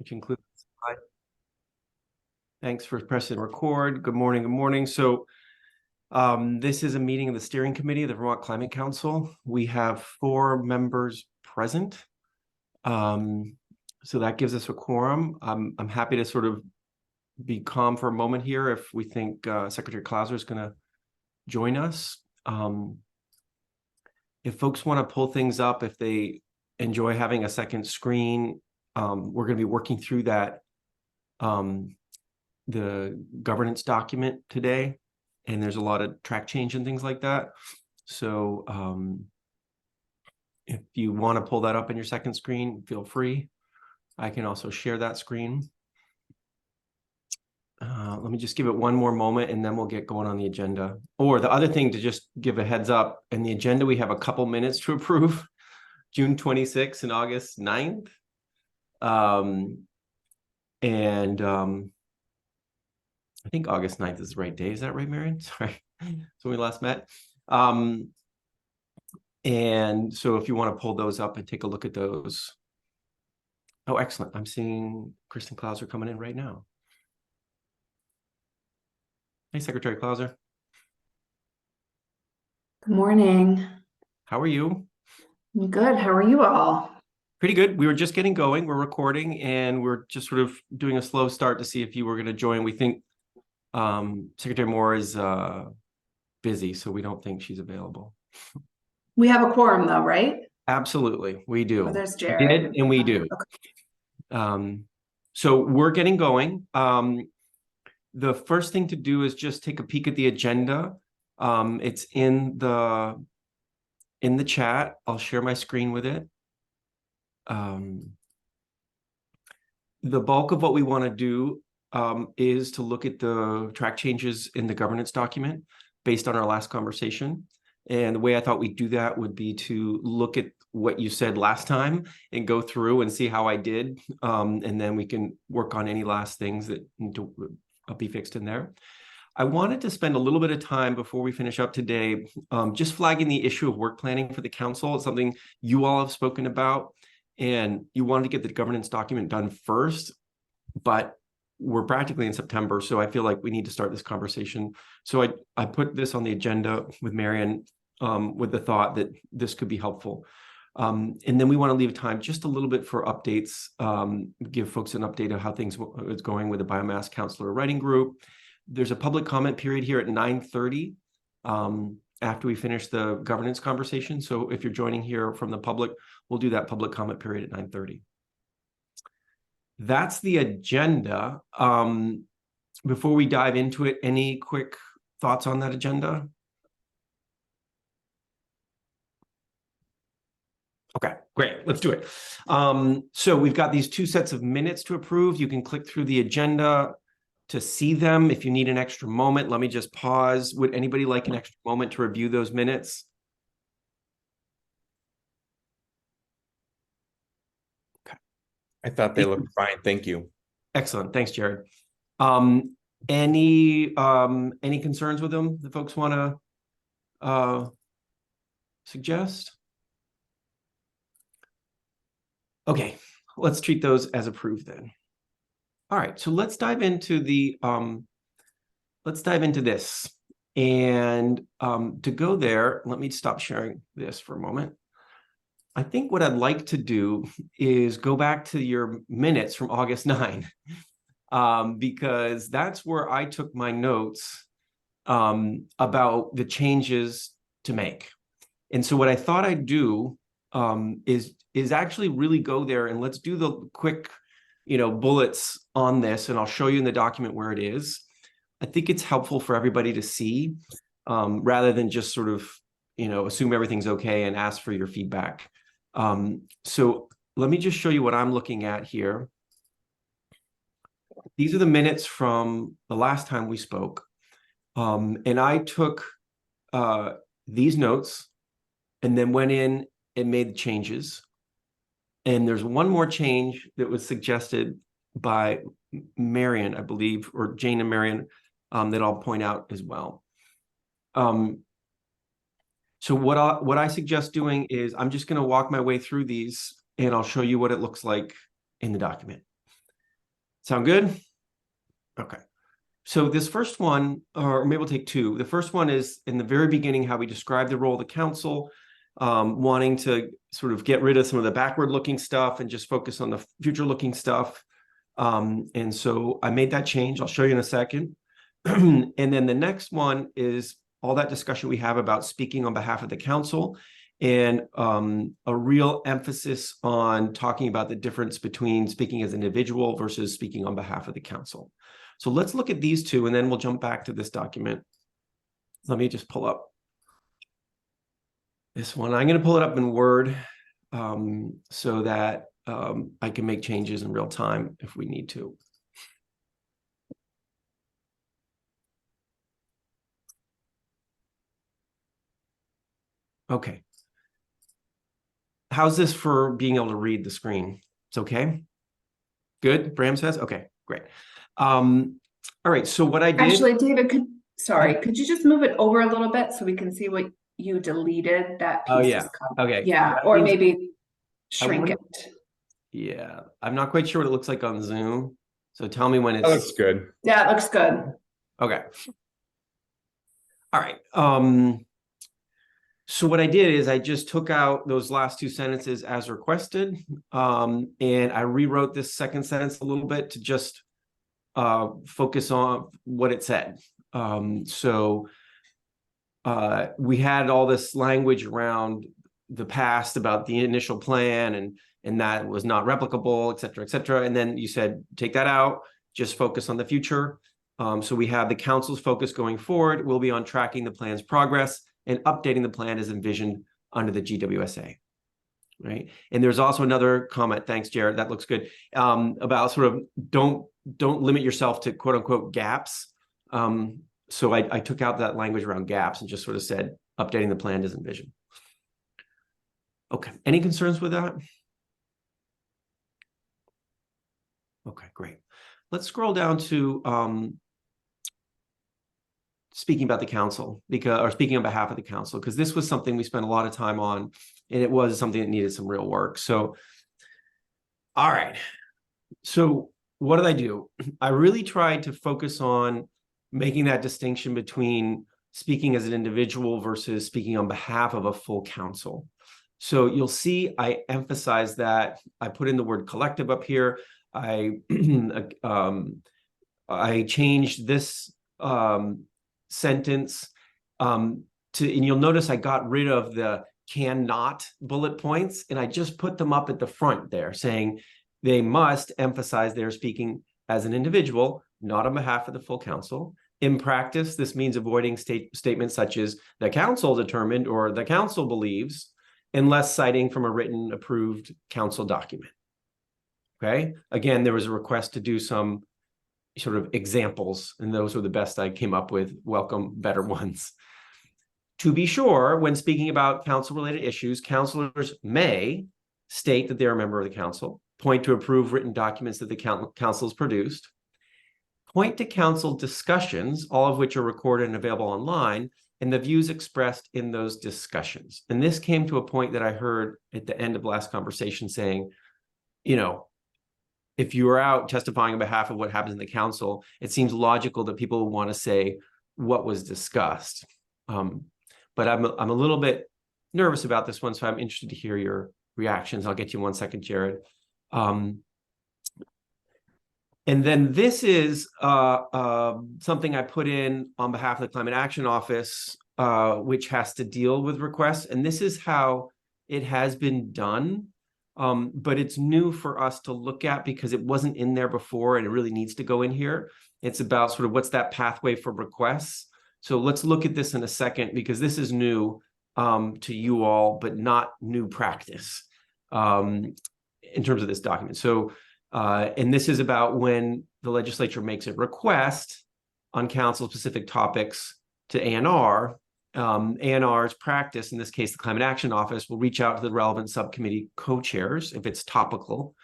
which includes. Thanks for pressing record. Good morning. Good morning. So this is a meeting of the steering committee of the Vermont Climate Council. We have 4 members present. So that gives us a quorum. I'm happy to sort of be calm for a moment here if we think Secretary Clauser is going to join us. If folks want to pull things up, if they enjoy having a second screen, we're going to be working through that the governance document today, and there's a lot of track change and things like that. So if you want to pull that up in your second screen, feel free. I can also share that screen. Let me just give it one more moment and then we'll get going on the agenda. Or the other thing to just give a heads up, in the agenda we have a couple minutes to approve, June 26th and August 9th. I think August 9th is the right day. Is that right, Marion? Sorry. So we last met. And so if you want to pull those up and take a look at those. Oh, excellent. I'm seeing Kristen Clauser coming in right now. Hey, Secretary Clauser. Good morning. How are you? I'm good. How are you all? Pretty good. We were just getting going. We're recording and we're just sort of doing a slow start to see if you were going to join. We think Secretary Moore is busy, so we don't think she's available. We have a quorum though, right? Absolutely, we do. Oh, there's Jared. And we do. Okay. So we're getting going. The first thing to do is just take a peek at the agenda. It's in the chat. I'll share my screen with it. The bulk of what we want to do is to look at the track changes in the governance document based on our last conversation. And the way I thought we'd do that would be to look at what you said last time and go through and see how I did. And then we can work on any last things that need to be fixed in there. I wanted to spend a little bit of time before we finish up today, just flagging the issue of work planning for the council. It's something you all have spoken about, and you wanted to get the governance document done first, but we're practically in September, so I feel like we need to start this conversation. So I put this on the agenda with Marion with the thought that this could be helpful. And then we want to leave time just a little bit for updates, give folks an update of how things is going with the Biomass Counselor Writing Group. There's a public comment period here at 9:30 after we finish the governance conversation. So if you're joining here from the public, we'll do that public comment period at 9:30. That's the agenda. Before we dive into it, any quick thoughts on that agenda? Okay, great. Let's do it. So we've got these 2 sets of minutes to approve. You can click through the agenda to see them. If you need an extra moment, let me just pause. Would anybody like an extra moment to review those minutes? I thought they looked fine. Thank you. Excellent. Thanks, Jared. Any concerns with them that folks want to suggest? Okay, let's treat those as approved then. All right, so let's dive into the this. And to go there, let me stop sharing this for a moment. I think what I'd like to do is go back to your minutes from August 9, because that's where I took my notes about the changes to make. And so what I thought I'd do is actually really go there and let's do the quick, bullets on this, and I'll show you in the document where it is. I think it's helpful for everybody to see rather than just sort of, assume everything's okay and ask for your feedback. So let me just show you what I'm looking at here. These are the minutes from the last time we spoke. And I took these notes and then went in and made the changes. And there's one more change that was suggested by Marion, I believe, or Jane and Marion, that I'll point out as well. So what I suggest doing is I'm just going to walk my way through these and I'll show you what it looks like in the document. Sound good? Okay. So this first one, or maybe we'll take two. The first one is in the very beginning, how we describe the role of the council, wanting to sort of get rid of some of the backward-looking stuff and just focus on the future-looking stuff. And so I made that change. I'll show you in a second. And then the next one is all that discussion we have about speaking on behalf of the council and a real emphasis on talking about the difference between speaking as an individual versus speaking on behalf of the council. So let's look at these two, and then we'll jump back to this document. Let me just pull up this one. I'm going to pull it up in Word so that I can make changes in real time if we need to. Okay. How's this for being able to read the screen? It's okay? Good, Bram says? Okay, great. All right, so what I did... Actually, David, could you just move it over a little bit so we can see what you deleted? That piece is covered. Okay. Yeah, or maybe shrink it. Yeah, I'm not quite sure what it looks like on Zoom. So tell me when it's... That looks good. Yeah, it looks good. Okay. All right. So what I did is I just took out those last two sentences as requested, and I rewrote this second sentence a little bit to just focus on what it said. We had all this language around the past about the initial plan and that was not replicable, et cetera, et cetera. And then you said, take that out, just focus on the future. So we have the council's focus going forward. We'll be on tracking the plan's progress and updating the plan as envisioned under the GWSA, right? And there's also another comment, thanks, Jared, that looks good, about sort of don't limit yourself to quote unquote gaps. So I took out that language around gaps and just sort of said, updating the plan as envisioned. Okay, any concerns with that? Okay, great. Let's scroll down to speaking about the council, or speaking on behalf of the council, because this was something we spent a lot of time on, and it was something that needed some real work. So, all right. So what did I do? I really tried to focus on making that distinction between speaking as an individual versus speaking on behalf of a full council. So you'll see I emphasize that. I put in the word collective up here. I changed this sentence and you'll notice I got rid of the cannot bullet points, and I just put them up at the front there saying they must emphasize they're speaking as an individual, not on behalf of the full council. In practice, this means avoiding statements such as the council determined or the council believes, unless citing from a written approved council document. Okay, again, there was a request to do some sort of examples, and those were the best I came up with. Welcome better ones. To be sure, when speaking about council-related issues, councilors may state that they're a member of the council, point to approved written documents that the council has produced, point to council discussions, all of which are recorded and available online, and the views expressed in those discussions. And this came to a point that I heard at the end of last conversation saying, you know, if you are out testifying on behalf of what happens in the council, it seems logical that people want to say what was discussed. But I'm a little bit nervous about this one, so I'm interested to hear your reactions. I'll get you in 1 second, Jared. And then this is something I put in on behalf of the Climate Action Office, which has to deal with requests. And this is how it has been done. But it's new for us to look at because it wasn't in there before and it really needs to go in here. It's about sort of what's that pathway for requests. So let's look at this in a second because this is new to you all, but not new practice in terms of this document. So, and this is about when the legislature makes a request on council-specific topics to ANR. ANR's practice, in this case, the Climate Action Office, will reach out to the relevant subcommittee co-chairs if it's topical.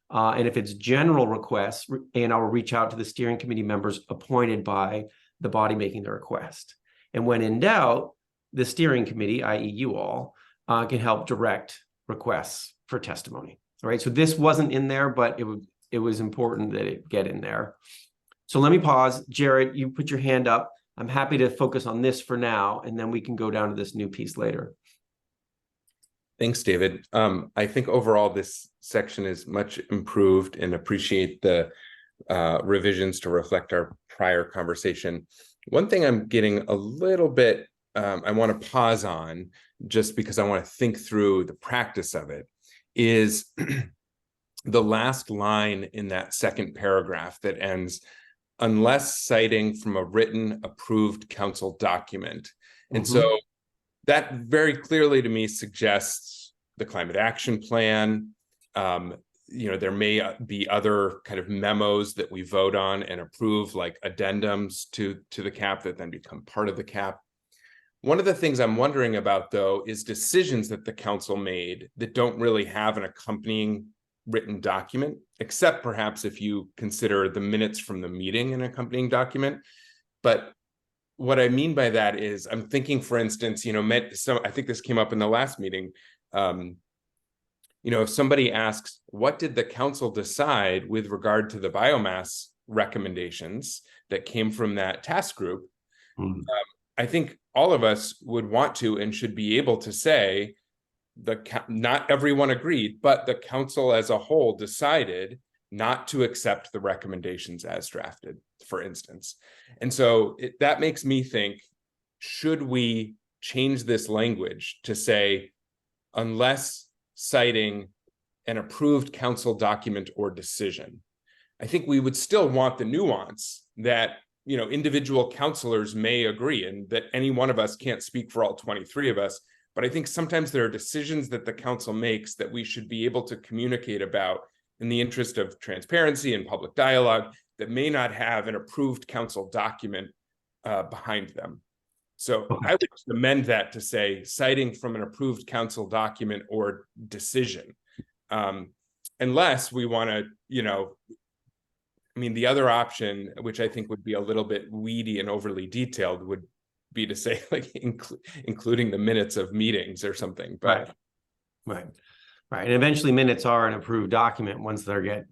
And if it's general requests, ANR will reach out to the steering committee members appointed by the body making the request. And when in doubt, the steering committee, i.e. you all, can help direct requests for testimony. All right, so this wasn't in there, but it was important that it get in there. So let me pause. Jared, you put your hand up. I'm happy to focus on this for now, and then we can go down to this new piece later. Thanks, David. I think overall this section is much improved and appreciate the revisions to reflect our prior conversation. One thing I'm getting a little bit, I want to pause on just because I want to think through the practice of it, is the last line in that second paragraph that ends, unless citing from a written approved council document. And so that very clearly to me suggests the climate action plan. There may be other kind of memos that we vote on and approve, like addendums to the cap that then become part of the cap. One of the things I'm wondering about, though, is decisions that the council made that don't really have an accompanying written document, except perhaps if you consider the minutes from the meeting an accompanying document. But what I mean by that is I'm thinking, for instance, I think this came up in the last meeting. If somebody asks, what did the council decide with regard to the biomass recommendations that came from that task group? I think all of us would want to and should be able to say not everyone agreed, but the council as a whole decided not to accept the recommendations as drafted, for instance. And so that makes me think, should we change this language to say, unless citing an approved council document or decision? I think we would still want the nuance that individual councilors may agree, and that any one of us can't speak for all 23 of us. But I think sometimes there are decisions that the council makes that we should be able to communicate about in the interest of transparency and public dialogue that may not have an approved council document behind them. So I would amend that to say, citing from an approved council document or decision, unless we want to, the other option, which I think would be a little bit weedy and overly detailed, would be to say like including the minutes of meetings or something. But right. And eventually minutes are an approved document once they get,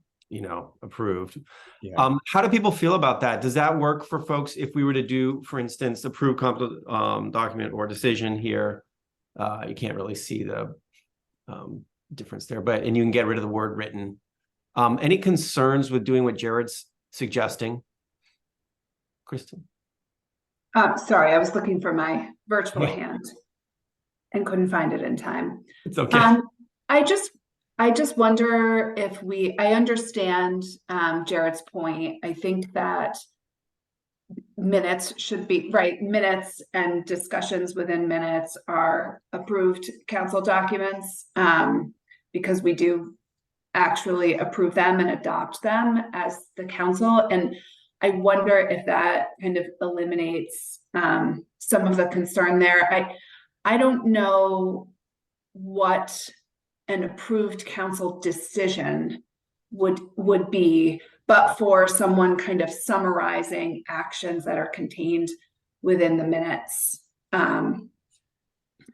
approved. Yeah. How do people feel about that? Does that work for folks if we were to do, for instance, approved document or decision here? You can't really see the difference there, and you can get rid of the word written. Any concerns with doing what Jared's suggesting? Kristen? Sorry, I was looking for my virtual hand and couldn't find it in time. It's okay. I just wonder if I understand Jared's point. I think that minutes should be, right, minutes and discussions within minutes are approved council documents because we do actually approve them and adopt them as the council. And I wonder if that kind of eliminates some of the concern there. I don't know what an approved council decision would be, but for someone kind of summarizing actions that are contained within the minutes. And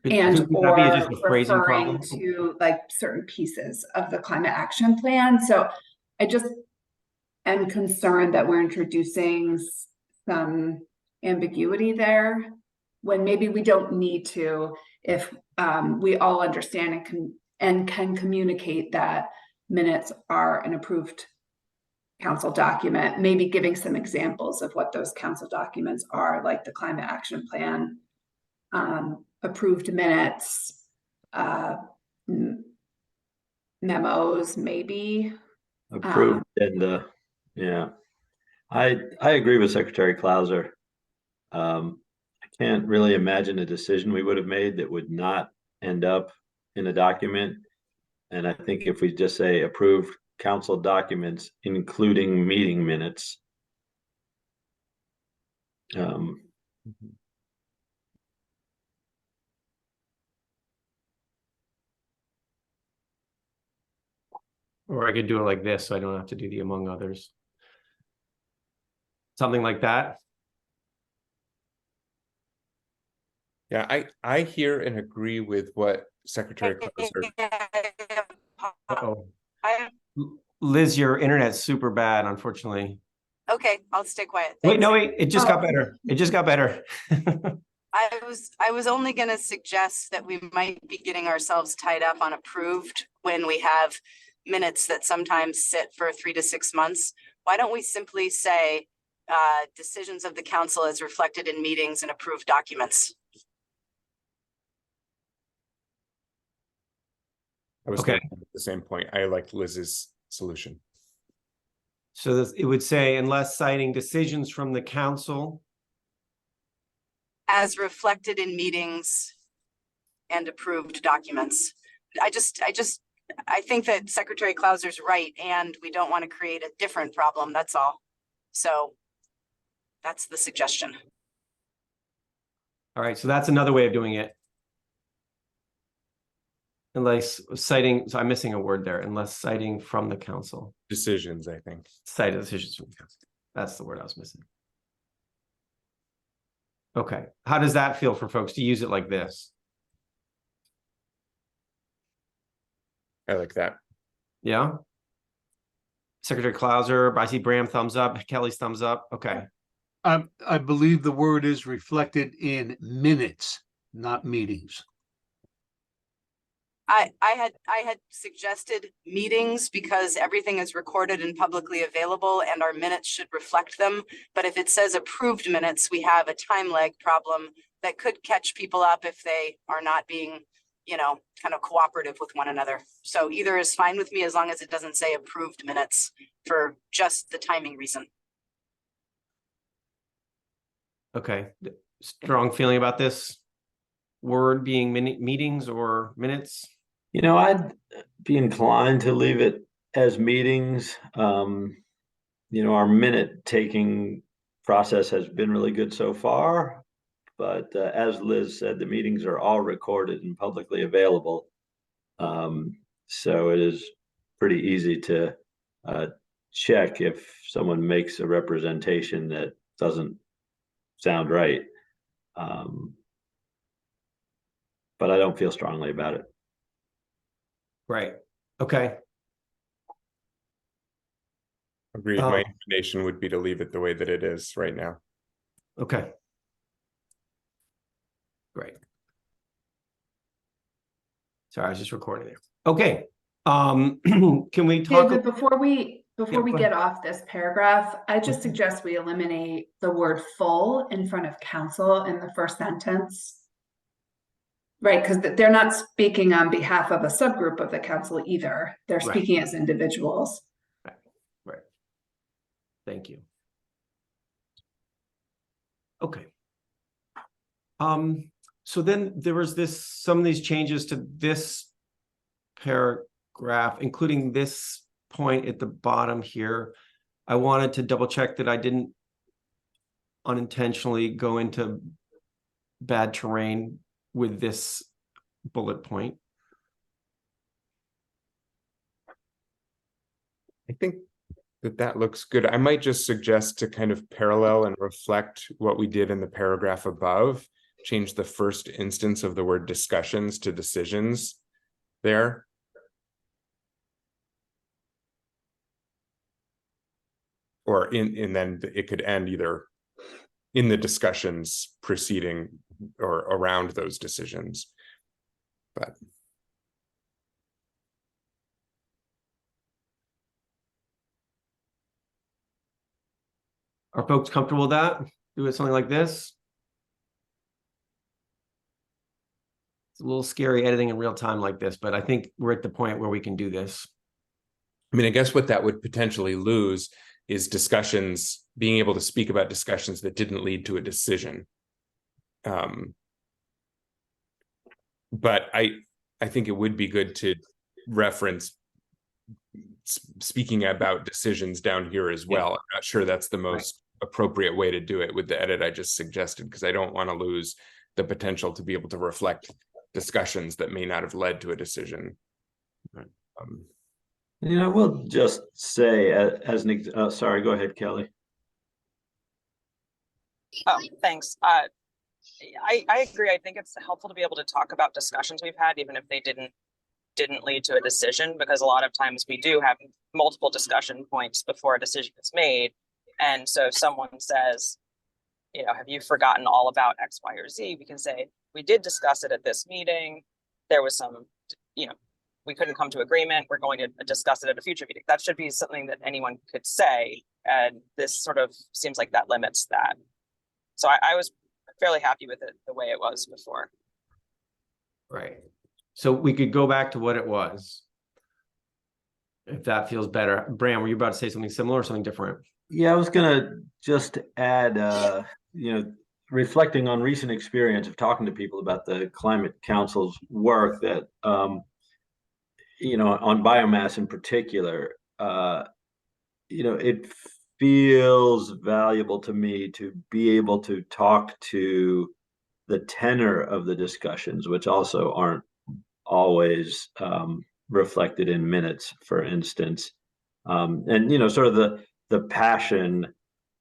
or referring to like certain pieces of the climate action plan. So I just am concerned that we're introducing some ambiguity there when maybe we don't need to, if we all understand and can communicate that minutes are an approved council document, maybe giving some examples of what those council documents are, like the climate action plan, approved minutes, memos, maybe. Approved agenda. Yeah. I agree with Secretary Clauser. I can't really imagine a decision we would have made that would not end up in a document. And I think if we just say approved council documents, including meeting minutes, or I could do it like this, so I don't have to do the among others. Something like that. Yeah, I hear and agree with what Secretary Clauser. Uh-oh. Liz, your internet's super bad, unfortunately. Okay, I'll stay quiet. Wait, Thanks. no, wait, it just got Oh. better. It just got better. I was only gonna suggest that we might be getting ourselves tied up on approved when we have minutes that sometimes sit for 3 to 6 months. Why don't we simply say decisions of the council as reflected in meetings and approved documents? I was Okay. thinking at the same point. I liked Liz's solution. So this, it would say, unless citing decisions from the council. As reflected in meetings and approved documents. I think that Secretary Clauser's right, and we don't want to create a different problem, that's all. So that's the suggestion. All right, so that's another way of doing it. Unless citing, so I'm missing a word there, unless citing from the council. Decisions, I think. Cite decisions from the council. That's the word I was missing. Okay, how does that feel for folks to use it like this? I like that. Yeah. Secretary Clauser, I see Bram thumbs up, Kelly's thumbs up. Okay. I believe the word is reflected in minutes, not meetings. I had suggested meetings because everything is recorded and publicly available and our minutes should reflect them. But if it says approved minutes, we have a time lag problem that could catch people up if they are not being, you know, kind of cooperative with one another. So either is fine with me as long as it doesn't say approved minutes for just the timing reason. Okay. Strong feeling about this word being meetings or minutes? You know, I'd be inclined to leave it as meetings. You know, our minute taking process has been really good so far. But as Liz said, the meetings are all recorded and publicly available. So it is pretty easy to check if someone makes a representation that doesn't sound right. But I don't feel strongly about it. Right. Okay. Agreed. My inclination would be to leave it the way that it is right now. Okay. Great. Sorry, I was just recording there. Okay. Can we talk? David, before we go ahead. get off this paragraph, I just suggest we eliminate the word full in front of council in the first sentence. Right, because they're not speaking on behalf of a subgroup of the council either. They're Right. speaking as individuals. Right. Thank you. Okay. So then there was some of these changes to this paragraph, including this point at the bottom here. I wanted to double check that I didn't unintentionally go into bad terrain with this bullet point. I think that looks good. I might just suggest to kind of parallel and reflect what we did in the paragraph above, change the first instance of the word discussions to decisions there. Or and then it could end either in the discussions preceding or around those decisions. But Are folks comfortable with that? Do it something like this? It's a little scary editing in real time like this, but I think we're at the point where we can do this. I mean, I guess what that would potentially lose is discussions, being able to speak about discussions that didn't lead to a decision. But I think it would be good to reference speaking about decisions down here as well. I'm not sure that's the most appropriate way to do it with the edit I just suggested, because I don't want to lose the potential to be able to reflect discussions that may not have led to a decision. You know, we'll just say as an sorry, go ahead, Kelly. Oh, thanks. I agree. I think it's helpful to be able to talk about discussions we've had, even if they didn't lead to a decision, because a lot of times we do have multiple discussion points before a decision is made. And so if someone says, you know, have you forgotten all about X, Y, or Z? We can say, we did discuss it at this meeting. There was some, you know, we couldn't come to agreement. We're going to discuss it at a future meeting. That should be something that anyone could say. And this sort of seems like that limits that. So I was fairly happy with it the way it was before. Right. So we could go back to what it was, if that feels better. Bram, were you about to say something similar or something different? Yeah, I was gonna just add, you know, reflecting on recent experience of talking to people about the Climate Council's work, that, you know, on biomass in particular, you know, it feels valuable to me to be able to talk to the tenor of the discussions, which also aren't always reflected in minutes, for instance. And, you know, sort of the passion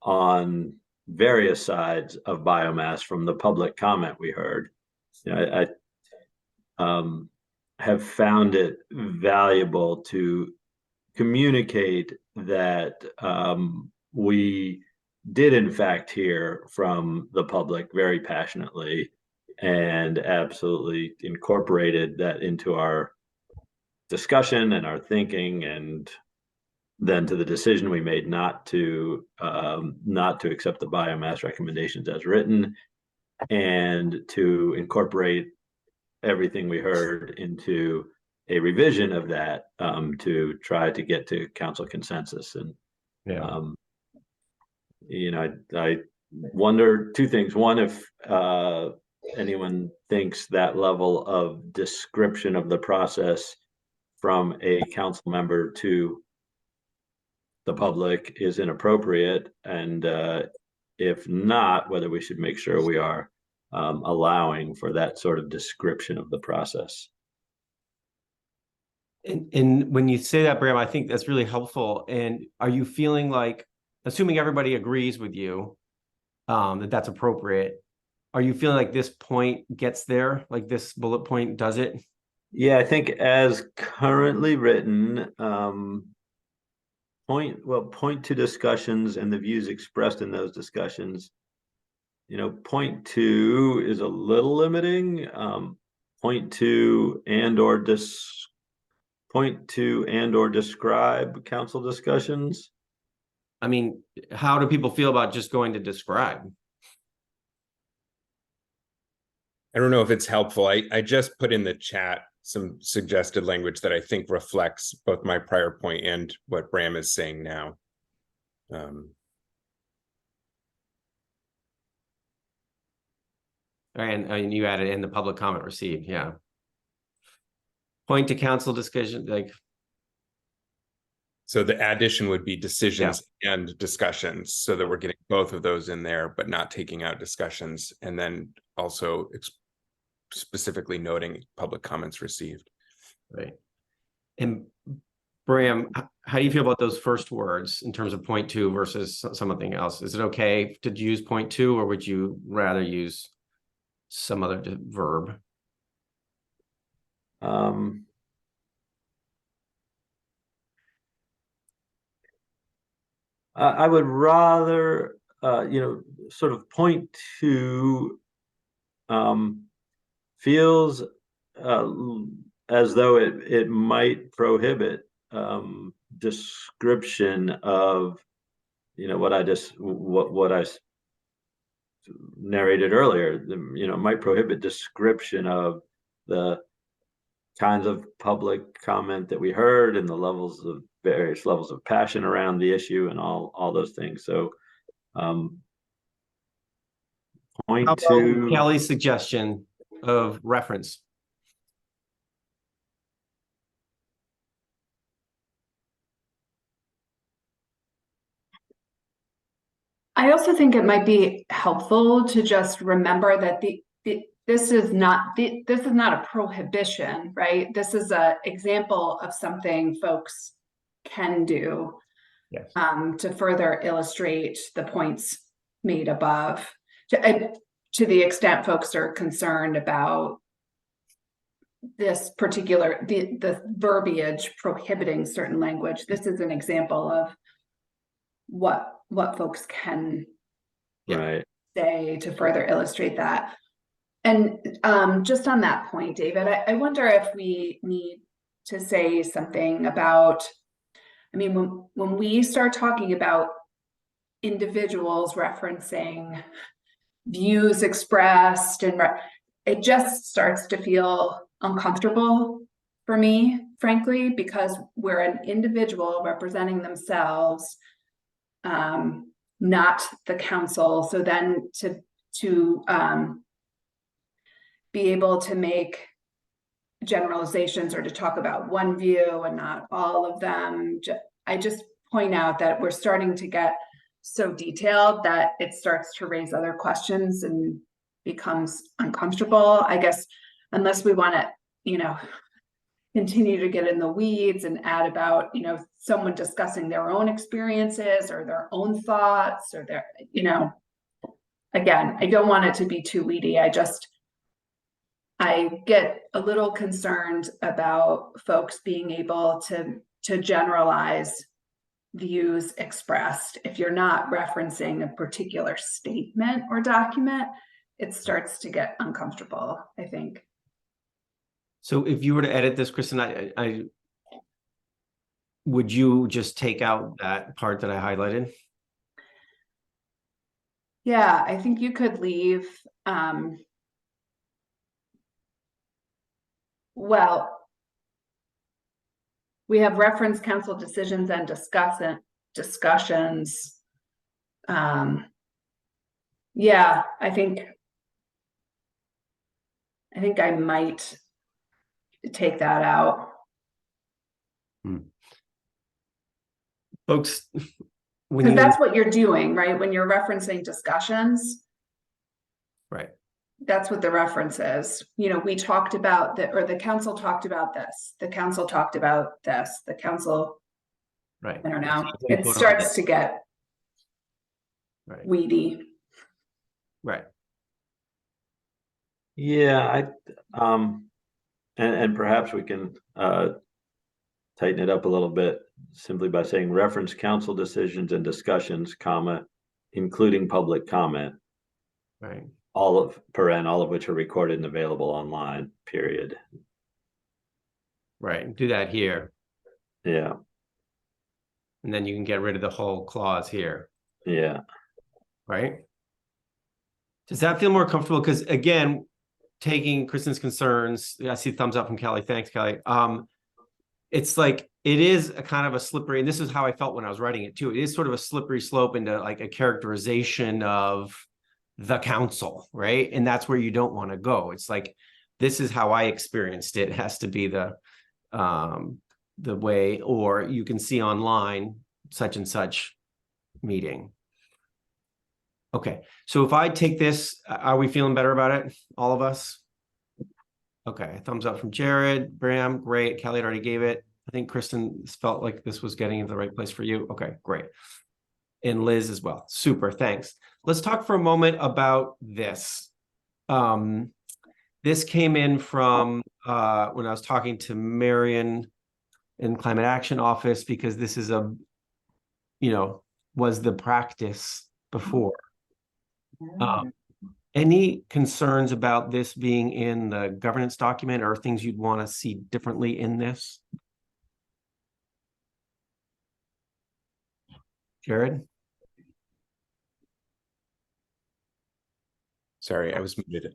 on various sides of biomass from the public comment we heard. You know, I have found it valuable to communicate that we did in fact hear from the public very passionately, and absolutely incorporated that into our discussion and our thinking, and then to the decision we made not to accept the biomass recommendations as written, and to incorporate everything we heard into a revision of that, to try to get to council consensus. And you know, I wonder two things. One, if anyone thinks that level of description of the process from a council member to the public is inappropriate, and if not, whether we should make sure we are allowing for that sort of description of the process. And when you say that, Bram, I think that's really helpful. And are you feeling like, assuming everybody agrees with you, that that's appropriate, are you feeling like this point gets there, like this bullet point does it? Yeah, I think as currently written, point to discussions and the views expressed in those discussions. You know, point two is a little limiting. Point two and or describe council discussions. I mean, how do people feel about just going to describe? I don't know if it's helpful. I just put in the chat some suggested language that I think reflects both my prior point and what Bram is saying now. And you added in the public comment received, yeah. Point to council discussion, like. So the addition would be decisions and discussions, so that we're getting both of those in there, but not taking out discussions, and then also specifically noting public comments received. Right. And Bram, how do you feel about those first words in terms of point two versus something else? Is it okay to use point two, or would you rather use some other verb? I would rather, you know, sort of point to feels as though it might prohibit description of, you know, what I narrated earlier. You know, might prohibit description of the kinds of public comment that we heard and the various levels of passion around the issue and all those things. So point to Kelly's suggestion of reference. I also think it might be helpful to just remember that this is not a prohibition, right? This is an example of something folks can do, yes, to further illustrate the points made above. To the extent folks are concerned about this particular, the verbiage prohibiting certain language. This is an example of what folks can Yeah. Right. say to further illustrate that. And just on that point, David, I wonder if we need to say something about, I mean, when we start talking about individuals referencing views expressed and it just starts to feel uncomfortable for me, frankly, because we're an individual representing themselves, not the council. So then to be able to make generalizations or to talk about one view and not all of them, I just point out that we're starting to get so detailed that it starts to raise other questions and becomes uncomfortable, I guess, unless we want to, you know, continue to get in the weeds and add about, you know, someone discussing their own experiences or their own thoughts or their, you know, again, I don't want it to be too weedy. I get a little concerned about folks being able to generalize views expressed. If you're not referencing a particular statement or document, it starts to get uncomfortable, I think. So if you were to edit this, Kristen, I would you just take out that part that I highlighted? Yeah, I think you could leave, well, we have reference council decisions and discussions. Yeah, I think I might take that out. Folks, when Because you, that's what you're doing, right? When you're referencing discussions, right, that's what the reference is. You know, we talked about that, or the council talked about this. The council talked about this. The council, right. I don't know. We It vote on starts this. to get Right, weedy. right. Yeah, and perhaps we can tighten it up a little bit simply by saying reference council decisions and discussions, comma, including public comment, Right. all of which are recorded and available online, period. Right. Do that here. Yeah. And then you can get rid of the whole clause here. Yeah. Right. Does that feel more comfortable? Because again, taking Kristen's concerns, I see thumbs up from Kelly. Thanks, Kelly. It's like, it is a kind of a slippery, and this is how I felt when I was writing it too. It is sort of a slippery slope into like a characterization of the council, right? And that's where you don't want to go. It's like, this is how I experienced it. It has to be the way, or you can see online such and such meeting. Okay, so if I take this, are we feeling better about it? All of us? Okay, thumbs up from Jared, Bram, great. Kelly had already gave it. I think Kristen felt like this was getting into the right place for you. Okay, great. And Liz as well. Super, thanks. Let's talk for a moment about this. This came in from when I was talking to Marion in Climate Action Office, because this is was the practice before. Any concerns about this being in the governance document, or things you'd want to see differently in this? Jared? Sorry, I was muted.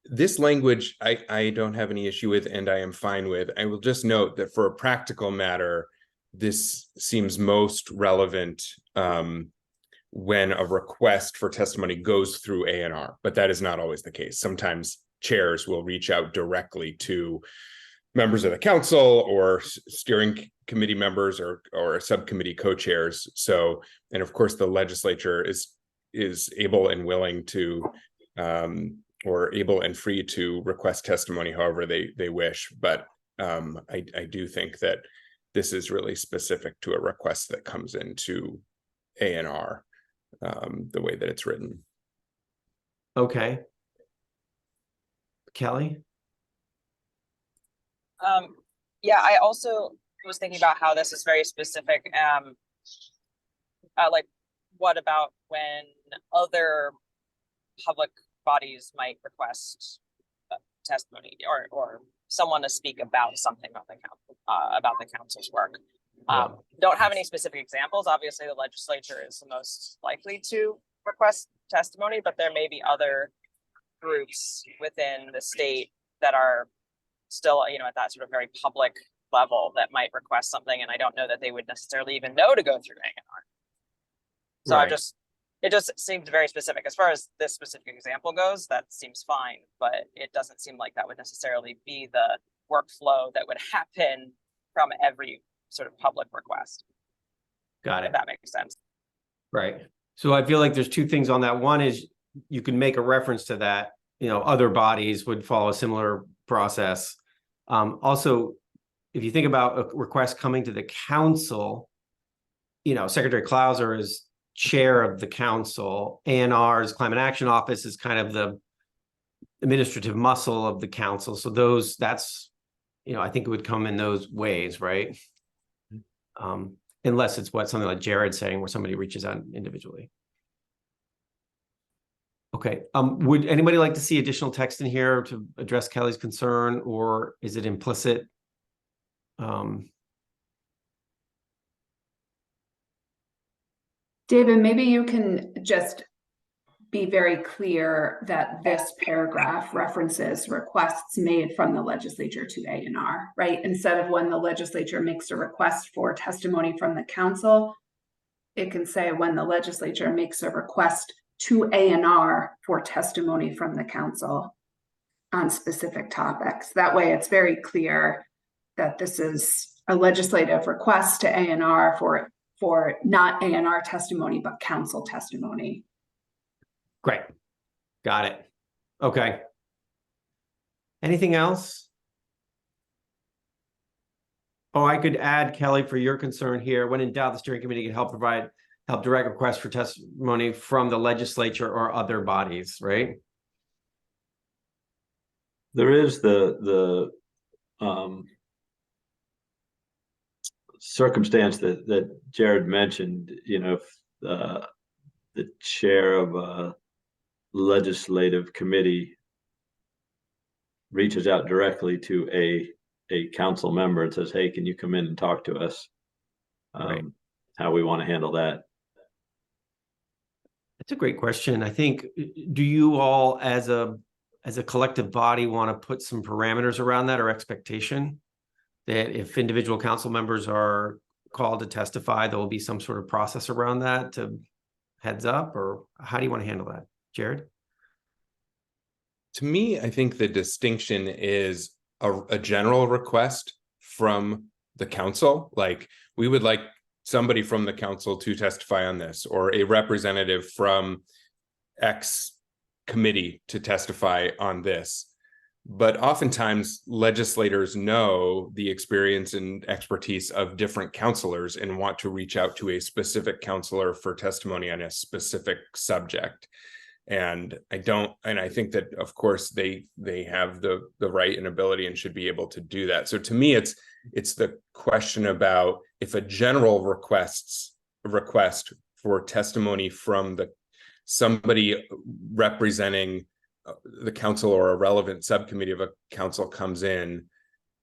This language I don't have any issue with, and I am fine with. I will just note that for a practical matter, this seems most relevant when a request for testimony goes through A&R, but that is not always the case. Sometimes chairs will reach out directly to members of the council or steering committee members or subcommittee co-chairs. So, and of course, the legislature is able and willing to or able and free to request testimony however they wish. But I do think that this is really specific to a request that comes into A&R, the way that it's written. Okay. Kelly? Yeah, I also was thinking about how this is very specific. Like, what about when other public bodies might request testimony or someone to speak about something about the council's work? Don't have any specific examples. Obviously, the legislature is the most likely to request testimony, but there may be other groups within the state that are still, at that sort of very public level that might request something, and I don't know that they would necessarily even know to go through A&R. So Right. it just seems very specific. As far as this specific example goes, that seems fine, but it doesn't seem like that would necessarily be the workflow that would happen from every sort of public request. Got If it. that makes sense. Right. So I feel like there's two things on that. One is you can make a reference to that, other bodies would follow a similar process. Also, if you think about a request coming to the council, Secretary Clouser is chair of the council. ANR's Climate Action Office is kind of the administrative muscle of the council. So that's, I think it would come in those ways, right? Unless it's something like Jared's saying, where somebody reaches out individually. Okay. Would anybody like to see additional text in here to address Kelly's concern, or is it implicit? David, maybe you can just be very clear that this paragraph references requests made from the legislature to A&R, right? Instead of when the legislature makes a request for testimony from the council, it can say when the legislature makes a request to A&R for testimony from the council on specific topics. That way it's very clear that this is a legislative request to A&R for not A&R testimony, but council testimony. Great. Got it. Okay. Anything else? Oh, I could add, Kelly, for your concern here, when in doubt, the steering committee can help direct requests for testimony from the legislature or other bodies, right? There is the circumstance that Jared mentioned, if the chair of a legislative committee reaches out directly to a council member and says, hey, can you come in and talk to us? Right. How we want to handle that. That's a great question. I think, do you all as a collective body want to put some parameters around that or expectation that if individual council members are called to testify, there will be some sort of process around that to heads up, or how do you want to handle that? Jared? To me, I think the distinction is a general request from the council. Like, we would like somebody from the council to testify on this, or a representative from X committee to testify on this. But oftentimes legislators know the experience and expertise of different counselors and want to reach out to a specific counselor for testimony on a specific subject. And I think that, of course, they have the right and ability and should be able to do that. So to me, it's the question about if a general request for testimony from somebody representing the council or a relevant subcommittee of a council comes in,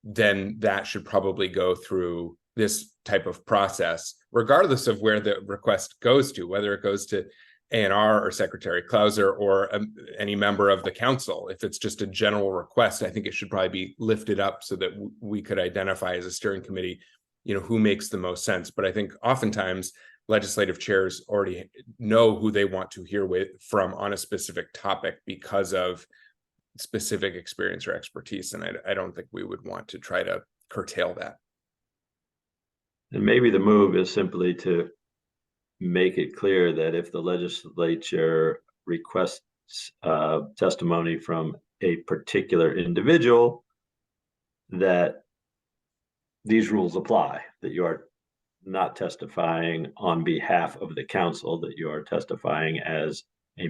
then that should probably go through this type of process, regardless of where the request goes to, whether it goes to A&R or Secretary Clouser or any member of the council. If it's just a general request, I think it should probably be lifted up so that we could identify as a steering committee, who makes the most sense. But I think oftentimes legislative chairs already know who they want to hear from on a specific topic because of specific experience or expertise. And I don't think we would want to try to curtail that. And maybe the move is simply to make it clear that if the legislature requests testimony from a particular individual, that these rules apply, that you are not testifying on behalf of the council, that you are testifying as a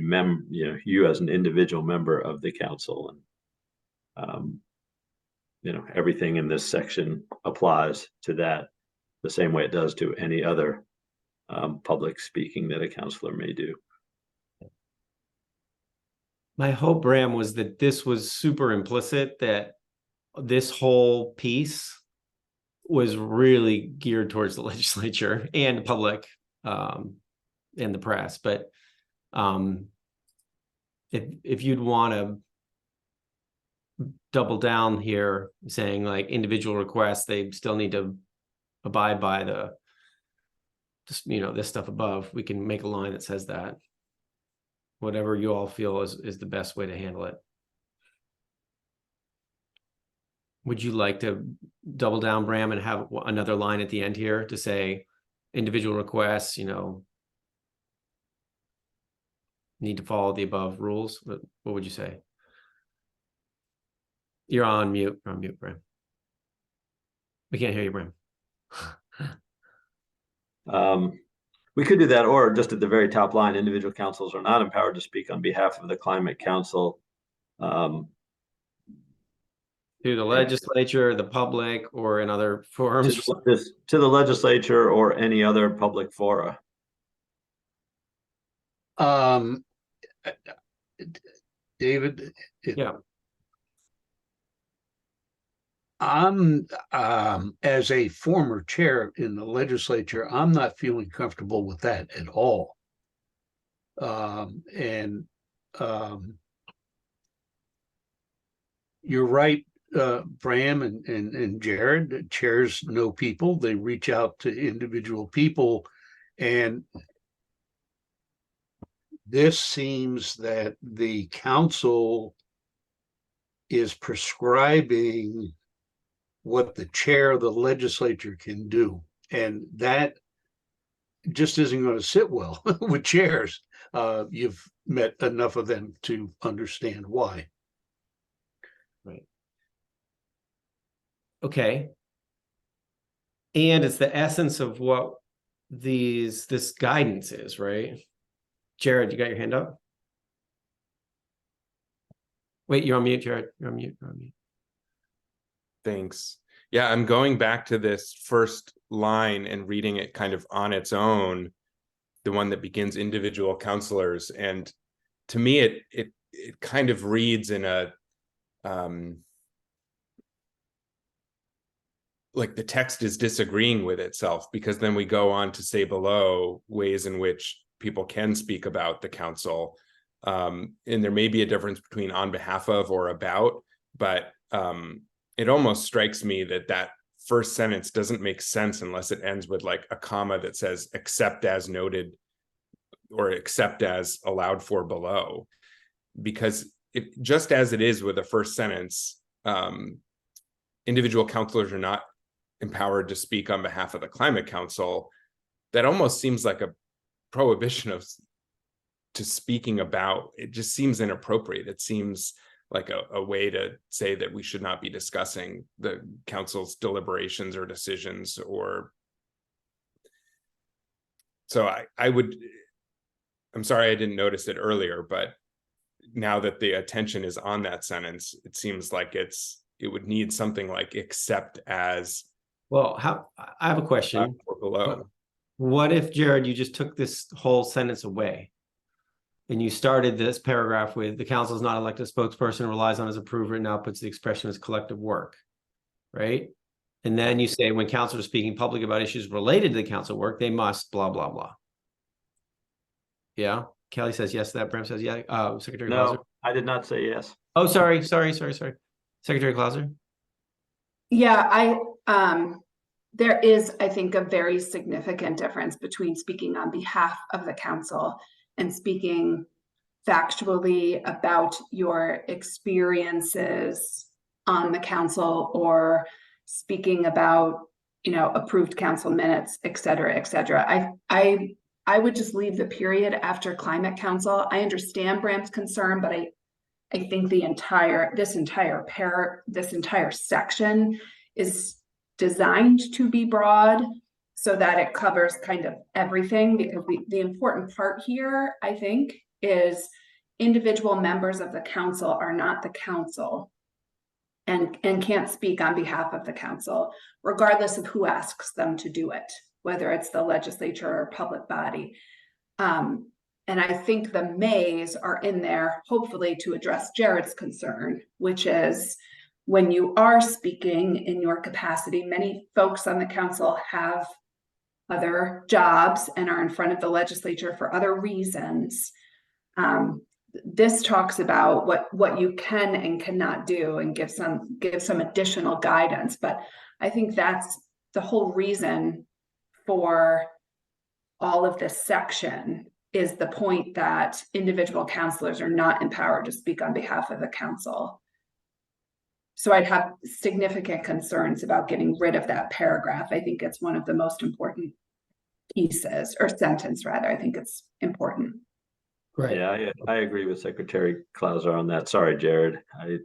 you as an individual member of the council. And everything in this section applies to that the same way it does to any other public speaking that a counselor may do. My hope, Bram, was that this was super implicit, that this whole piece was really geared towards the legislature and the public and the press. But if you'd want to double down here, saying like individual requests, they still need to abide by the, just, this stuff above, we can make a line that says that. Whatever you all feel is the best way to handle it. Would you like to double down, Bram, and have another line at the end here to say individual requests, need to follow the above rules? What would you say? You're on mute. You're on mute, Bram. We can't hear you, Bram. We could do that, or just at the very top line, individual councils are not empowered to speak on behalf of the Climate Council. To the legislature, the public, or in other forums. To the legislature or any other public fora. David? Yeah. I'm, as a former chair in the legislature, I'm not feeling comfortable with that at all. You're right, Bram and Jared. Chairs know people. They reach out to individual people, and this seems that the council is prescribing what the chair of the legislature can do. And that just isn't going to sit well with chairs. You've met enough of them to understand why. Right. Okay. And it's the essence of what this guidance is, right? Jared, you got your hand up? Wait, you're on mute, Jared. You're on mute. You're on mute. Thanks. Yeah, I'm going back to this first line and reading it kind of on its own, the one that begins individual counselors. And to me, it kind of reads in a like the text is disagreeing with itself, because then we go on to say below ways in which people can speak about the council. And there may be a difference between on behalf of or about, but it almost strikes me that first sentence doesn't make sense unless it ends with like a comma that says except as noted or except as allowed for below. Because just as it is with the first sentence, individual counselors are not empowered to speak on behalf of the Climate Council. That almost seems like a prohibition to speaking about. It just seems inappropriate. It seems like a way to say that we should not be discussing the council's deliberations or decisions. Or so I'm sorry I didn't notice it earlier, but now that the attention is on that sentence, it seems like it would need something like except as. Well, I have a question. Or below. What if, Jared, you just took this whole sentence away? And you started this paragraph with the council is not elected spokesperson, relies on his approved written outputs, the expression of his collective work, right? And then you say when council is speaking public about issues related to the council work, they must blah, blah, blah. Yeah. Kelly says yes to that. Bram says yeah. Secretary Clauser? No, I did not say yes. Oh, sorry. Secretary Clauser? Yeah, there is, I think, a very significant difference between speaking on behalf of the council and speaking factually about your experiences on the council, or speaking about, approved council minutes, et cetera, et cetera. I would just leave the period after Climate Council. I understand Bram's concern, but I think this entire section is designed to be broad so that it covers kind of everything, because the important part here, I think, is individual members of the council are not the council. and can't speak on behalf of the council, regardless of who asks them to do it, whether it's the legislature or public body. And I think the mays are in there, hopefully, to address Jared's concern, which is when you are speaking in your capacity, many folks on the council have other jobs and are in front of the legislature for other reasons. This talks about what you can and cannot do and give some additional guidance. But I think that's the whole reason for all of this section, is the point that individual councilors are not empowered to speak on behalf of the council. So I'd have significant concerns about getting rid of that paragraph. I think it's one of the most important pieces, or sentence rather. I think it's important. Right. Yeah, I agree with Secretary Clauser on that. Sorry, Jared. I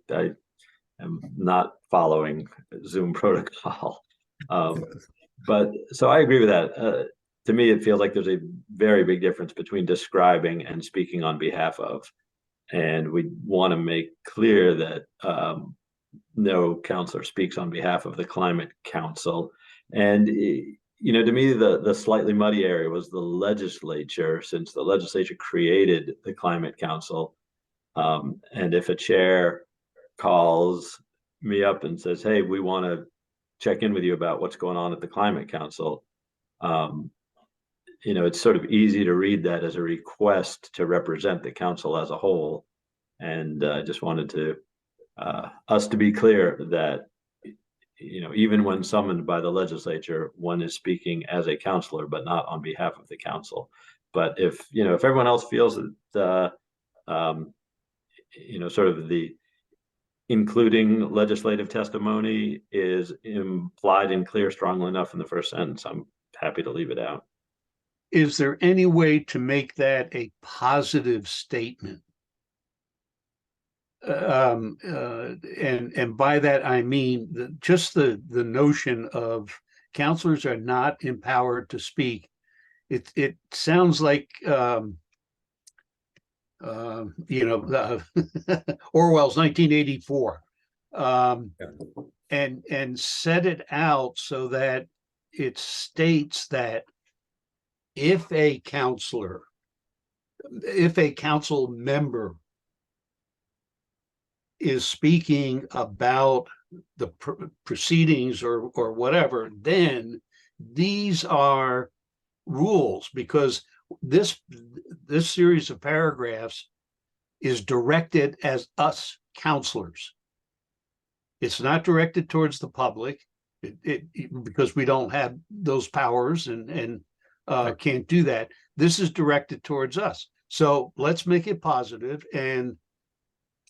am not following Zoom protocol. But so I agree with that. To me, it feels like there's a very big difference between describing and speaking on behalf of. And we want to make clear that no counselor speaks on behalf of the Climate Council. And, to me, the slightly muddy area was the legislature, since the legislature created the Climate Council. And if a chair calls me up and says, hey, we want to check in with you about what's going on at the Climate Council, it's sort of easy to read that as a request to represent the council as a whole. And I just wanted to us to be clear that, even when summoned by the legislature, one is speaking as a counselor, but not on behalf of the council. But if everyone else feels that, sort of the including legislative testimony is implied and clear strongly enough in the first sentence, I'm happy to leave it out. Is there any way to make that a positive statement? And by that I mean just the notion of counselors are not empowered to speak. It sounds like Orwell's 1984, and set it out so that it states that if a council member is speaking about the proceedings or whatever, then these are rules, because this series of paragraphs is directed as us counselors. It's not directed towards the public, because we don't have those powers and can't do that. This is directed towards us. So let's make it positive and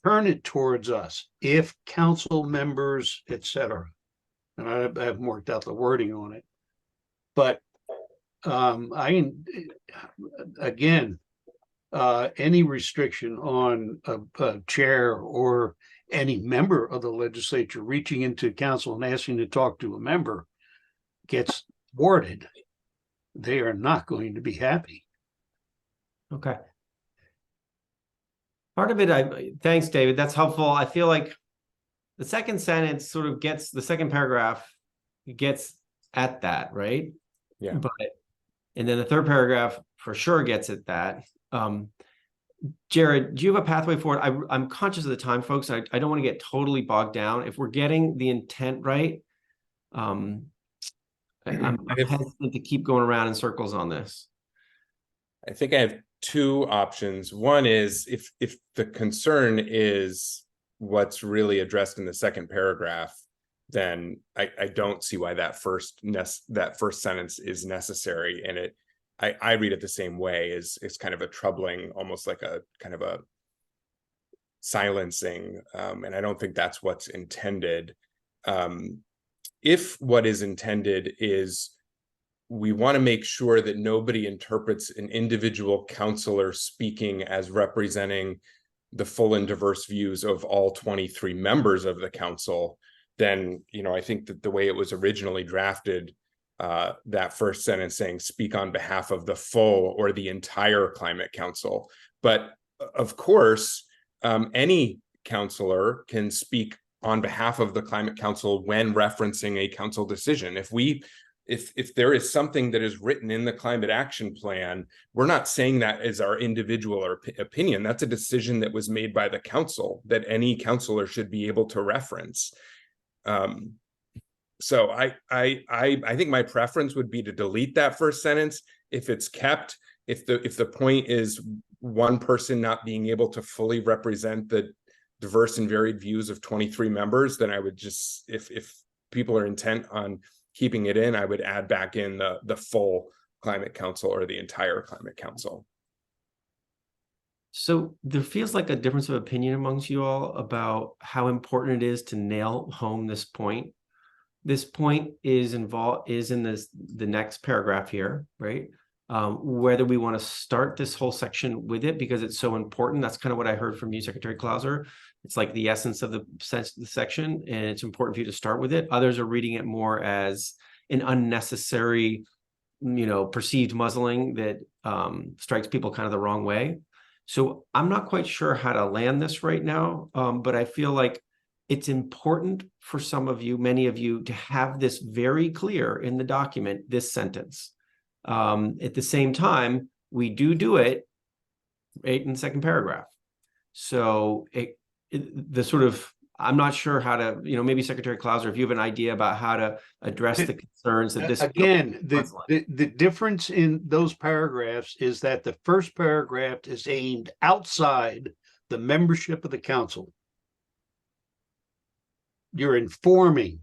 turn it towards us. If council members, etc. And I haven't worked out the wording on it, but any restriction on a chair or any member of the legislature reaching into council and asking to talk to a member gets thwarted, they are not going to be happy. Okay. Part of it, thanks, David. That's helpful. I feel like the second sentence sort of gets, the second paragraph gets at that, right? Yeah. And then the third paragraph for sure gets at that. Jared, do you have a pathway forward? I'm conscious of the time, folks. I don't want to get totally bogged down. If we're getting the intent right, I'm hesitant to keep going around in circles on this. I think I have two options. One is if the concern is what's really addressed in the second paragraph, then I don't see why that first sentence is necessary. And I read it the same way. It's kind of a troubling, almost like a kind of a silencing, and I don't think that's what's intended. If what is intended is we want to make sure that nobody interprets an individual counselor speaking as representing the full and diverse views of all 23 members of the council, then, I think that the way it was originally drafted, that first sentence saying speak on behalf of the full or the entire Climate Council. But of course, any counselor can speak on behalf of the Climate Council when referencing a council decision. If there is something that is written in the climate action plan, we're not saying that as our individual or opinion. That's a decision that was made by the council that any councilor should be able to reference. So I think my preference would be to delete that first sentence. If it's kept, if the point is one person not being able to fully represent the diverse and varied views of 23 members, then I would just, if people are intent on keeping it in, I would add back in the full Climate Council or the entire Climate Council. So there feels like a difference of opinion amongst you all about how important it is to nail home this point. This point is in the next paragraph here, right? Whether we want to start this whole section with it because it's so important. That's kind of what I heard from you, Secretary Clauser. It's like the essence of the section, and it's important for you to start with it. Others are reading it more as an unnecessary, perceived muzzling that strikes people kind of the wrong way. So I'm not quite sure how to land this right now, but I feel like it's important for some of you, many of you, to have this very clear in the document, this sentence. At the same time, we do it right in the second paragraph. So I'm not sure how to, maybe Secretary Clauser, if you have an idea about how to address the concerns that this. Again, the difference in those paragraphs is that the first paragraph is aimed outside the membership of the council. You're informing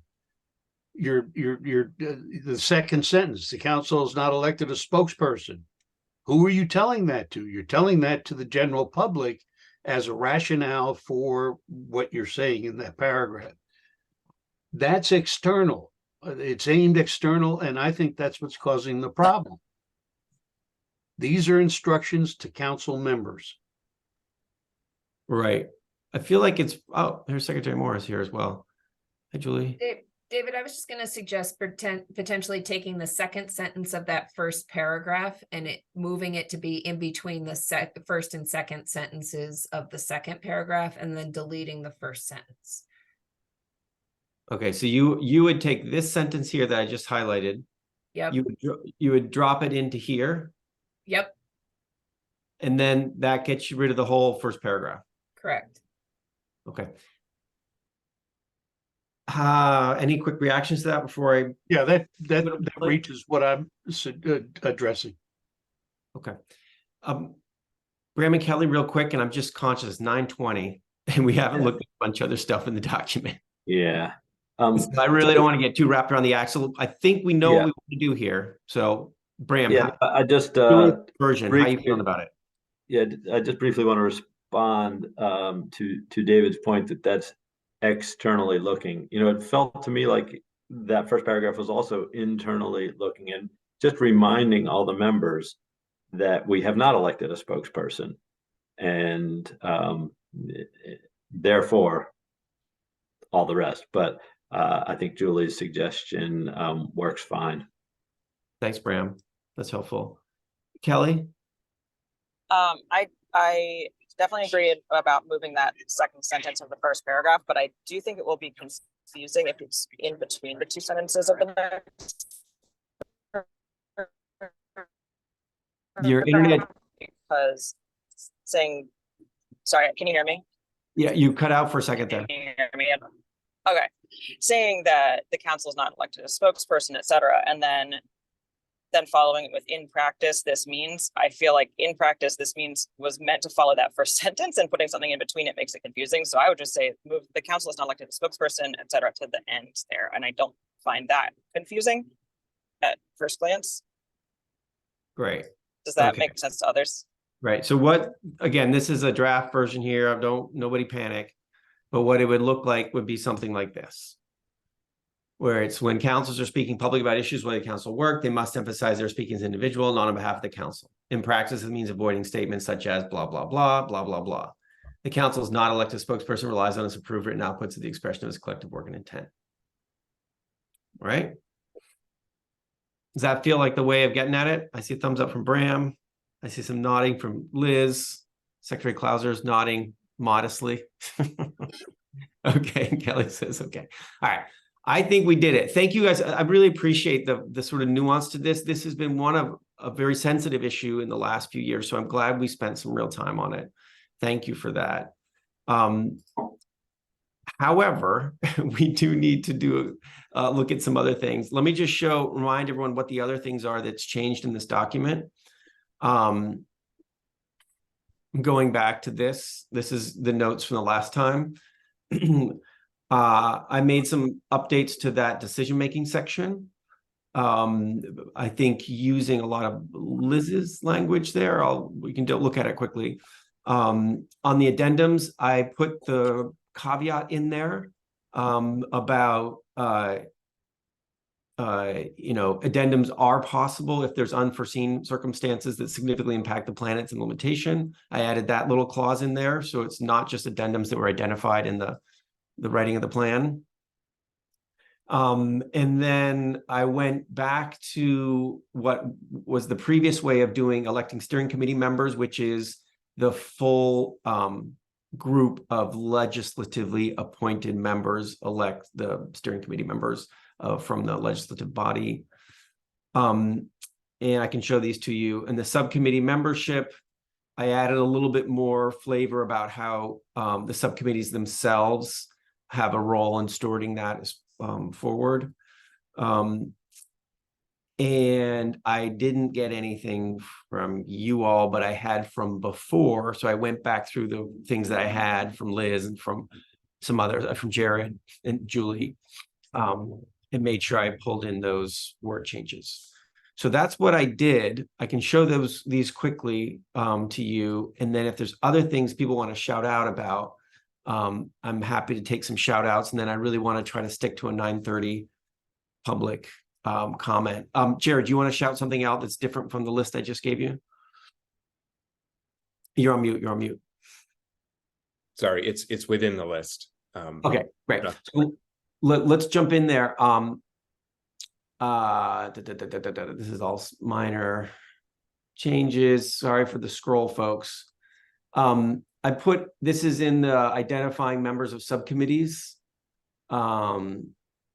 the second sentence. The council is not elected a spokesperson. Who are you telling that to? You're telling that to the general public as a rationale for what you're saying in that paragraph. That's external. It's aimed external, and I think that's what's causing the problem. These are instructions to council members. Right. I feel like there's Secretary Morris here as well. Hi, Julie. David, I was just going to suggest potentially taking the second sentence of that first paragraph and moving it to be in between the first and second sentences of the second paragraph, and then deleting the first sentence. Okay, so you would take this sentence here that I just highlighted. Yep. You would drop it into here. Yep. And then that gets you rid of the whole first paragraph. Correct. Okay. Any quick reactions to that before I? Yeah, that reaches what I'm addressing. Okay. Graham and Kelly, real quick, and I'm just conscious it's 9:20 and we haven't looked at a bunch of other stuff in the document. Yeah. I really don't want to get too wrapped around the axle. I think we know what we want to do here. So, Bram, I just version. How are you feeling about it? Yeah, I just briefly want to respond to David's point that that's externally looking. It felt to me like that first paragraph was also internally looking, and just reminding all the members that we have not elected a spokesperson, and therefore all the rest. But I think Julie's suggestion works fine. Thanks, Bram. That's helpful. Kelly? I definitely agree about moving that second sentence of the first paragraph, but I do think it will be confusing if it's in between the two sentences of the next. Your internet. Because saying, sorry, can you hear me? Yeah, you cut out for a second there. Can you hear me? Okay. Saying that the council is not elected a spokesperson, et cetera, and then following it with in practice, this means, I feel like in practice, this means was meant to follow that first sentence, and putting something in between it makes it confusing. So I would just say move the council is not elected a spokesperson, et cetera, to the end there. And I don't find that confusing at first glance. Great. Does that make sense to others? Right. So again, this is a draft version here. Nobody panic. But what it would look like would be something like this, where it's when councils are speaking publicly about issues where the council work, they must emphasize they're speaking as an individual, not on behalf of the council. In practice, it means avoiding statements such as blah, blah, blah, blah, blah, blah. The council is not elected spokesperson, relies on its approved written outputs of the expression of its collective work and intent. Right? Does that feel like the way of getting at it? I see a thumbs up from Bram. I see some nodding from Liz. Secretary Clauser is nodding modestly. Okay, Kelly says, okay. All right. I think we did it. Thank you guys. I really appreciate the sort of nuance to this. This has been one of a very sensitive issue in the last few years. So I'm glad we spent some real time on it. Thank you for that. However, we do need to look at some other things. Let me just remind everyone what the other things are that's changed in this document. Going back to this is the notes from the last time. I made some updates to that decision-making section. I think using a lot of Liz's language there, we can look at it quickly. On the addendums, I put the caveat in there about addendums are possible if there's unforeseen circumstances that significantly impact the planet's implementation. I added that little clause in there, so it's not just addendums that were identified in the writing of the plan. And then I went back to what was the previous way of doing electing steering committee members, which is the full group of legislatively appointed members elect the steering committee members from the legislative body. And I can show these to you. And the subcommittee membership, I added a little bit more flavor about how the subcommittees themselves have a role in stewarding that forward. And I didn't get anything from you all, but I had from before. So I went back through the things that I had from Liz and from some others, from Jared and Julie, and made sure I pulled in those word changes. So that's what I did. I can show these quickly to you. And then if there's other things people want to shout out about, I'm happy to take some shout outs. And then I really want to try to stick to a 9:30 public comment. Jared, do you want to shout something out that's different from the list I just gave you? You're on mute. Sorry, it's within the list. Okay, great. So let's jump in there. This is all minor changes. Sorry for the scroll, folks. I put this is in the identifying members of subcommittees.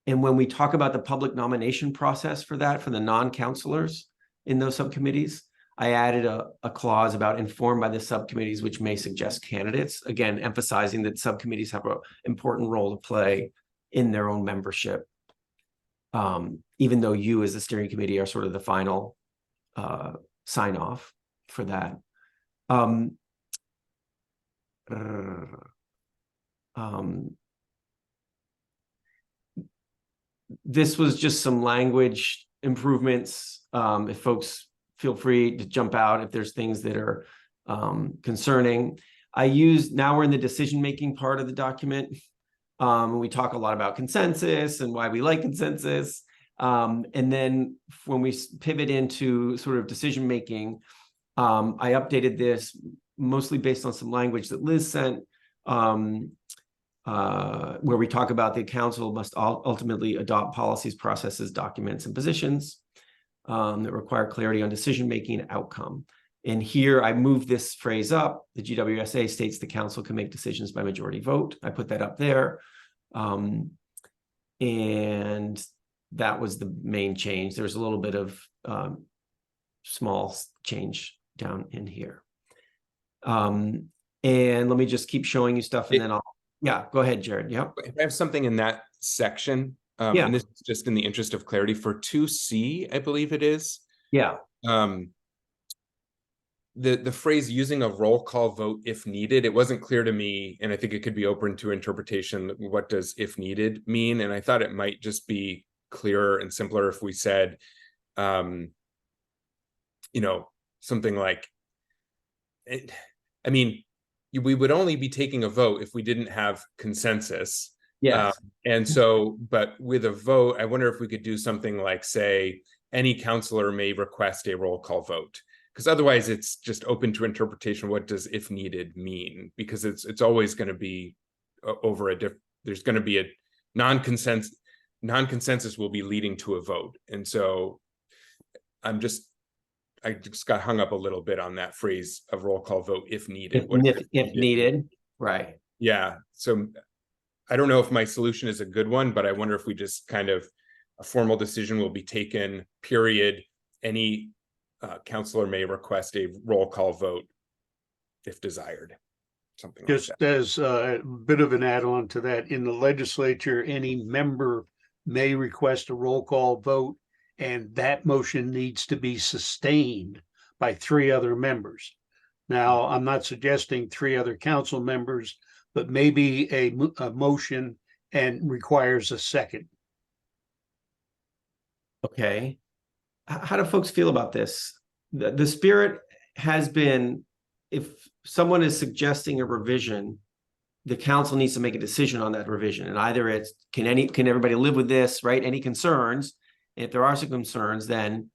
And when we talk about the public nomination process for that, for the non-counselors in those subcommittees, I added a clause about informed by the subcommittees, which may suggest candidates, again, emphasizing that subcommittees have an important role to play in their own membership. Even though you as the steering committee are sort of the final sign off for that. This was just some language improvements. If folks feel free to jump out if there's things that are concerning. Now we're in the decision-making part of the document. We talk a lot about consensus and why we like consensus. And then when we pivot into sort of decision-making, I updated this mostly based on some language that Liz sent, where we talk about the council must ultimately adopt policies, processes, documents, and positions that require clarity on decision-making and outcome. And here I moved this phrase up. The GWSA states the council can make decisions by majority vote. I put that up there. And that was the main change. There's a little bit of small change down in here. And let me just keep showing you stuff and then yeah, go ahead, Jared. Yep. If I have something in that section, yeah. And this is just in the interest of clarity for 2C, I believe it is. Yeah. The phrase using a roll call vote if needed, it wasn't clear to me, and I think it could be open to interpretation. What does if needed mean? And I thought it might just be clearer and simpler if we said, something like, we would only be taking a vote if we didn't have consensus. Yes. And so, but with a vote, I wonder if we could do something like say, any counselor may request a roll call vote. Because otherwise it's just open to interpretation. What does if needed mean? Because it's always going to be over there's going to be a non-consensus will be leading to a vote. And so I just got hung up a little bit on that phrase of roll call vote if needed. If needed, right. Yeah. So I don't know if my solution is a good one, but I wonder if we just kind of, a formal decision will be taken, period. Any counselor may request a roll call vote if desired. Something like Just that. as a bit of an add-on to that, in the legislature, any member may request a roll call vote, and that motion needs to be sustained by 3 other members. Now, I'm not suggesting 3 other council members, but maybe a motion and requires a second. Okay. How do folks feel about this? The spirit has been, if someone is suggesting a revision, the council needs to make a decision on that revision. And either it's, can everybody live with this, right? Any concerns? And if there are some concerns, then,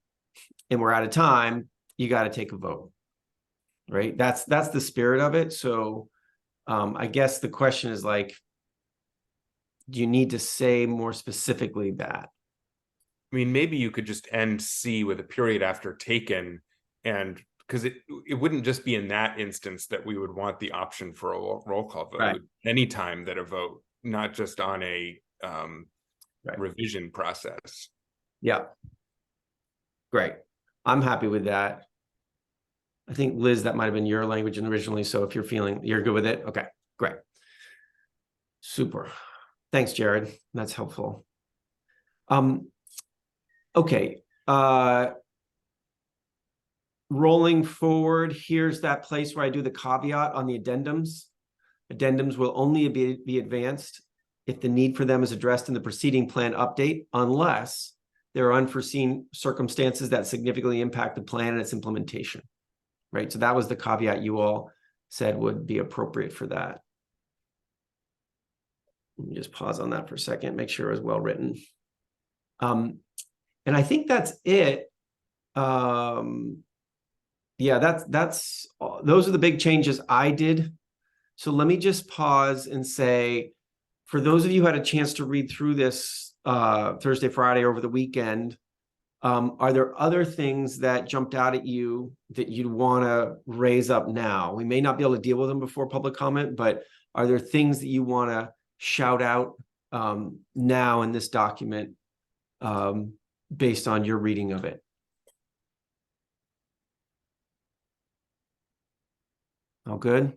and we're out of time, you got to take a vote, right? That's the spirit of it. So I guess the question is like, do you need to say more specifically that? I mean, maybe you could just end C with a period after taken, and because it wouldn't just be in that instance that we would want the option for a roll call vote. Right. Anytime that a vote, not just on a Right. revision process. Yeah. Great. I'm happy with that. I think, Liz, that might have been your language originally. So if you're good with it. Okay, great. Super. Thanks, Jared. That's helpful. Okay. Rolling forward, here's that place where I do the caveat on the addendums. Addendums will only be advanced if the need for them is addressed in the proceeding plan update, unless there are unforeseen circumstances that significantly impact the plan and its implementation, right? So that was the caveat you all said would be appropriate for that. Let me just pause on that for a second, make sure it was well written. And I think that's it. Yeah, those are the big changes I did. So let me just pause and say, for those of you who had a chance to read through this Thursday, Friday, over the weekend, are there other things that jumped out at you that you'd want to raise up now? We may not be able to deal with them before public comment, but are there things that you want to shout out now in this document based on your reading of it? All good?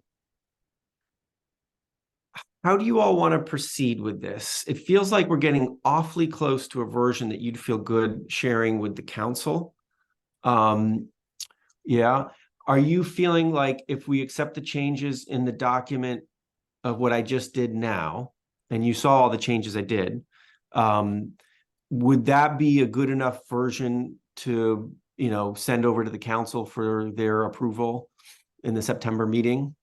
How do you all want to proceed with this? It feels like we're getting awfully close to a version that you'd feel good sharing with the council. Yeah. Are you feeling like if we accept the changes in the document of what I just did now, and you saw all the changes I did, would that be a good enough version to, send over to the council for their approval in the September meeting?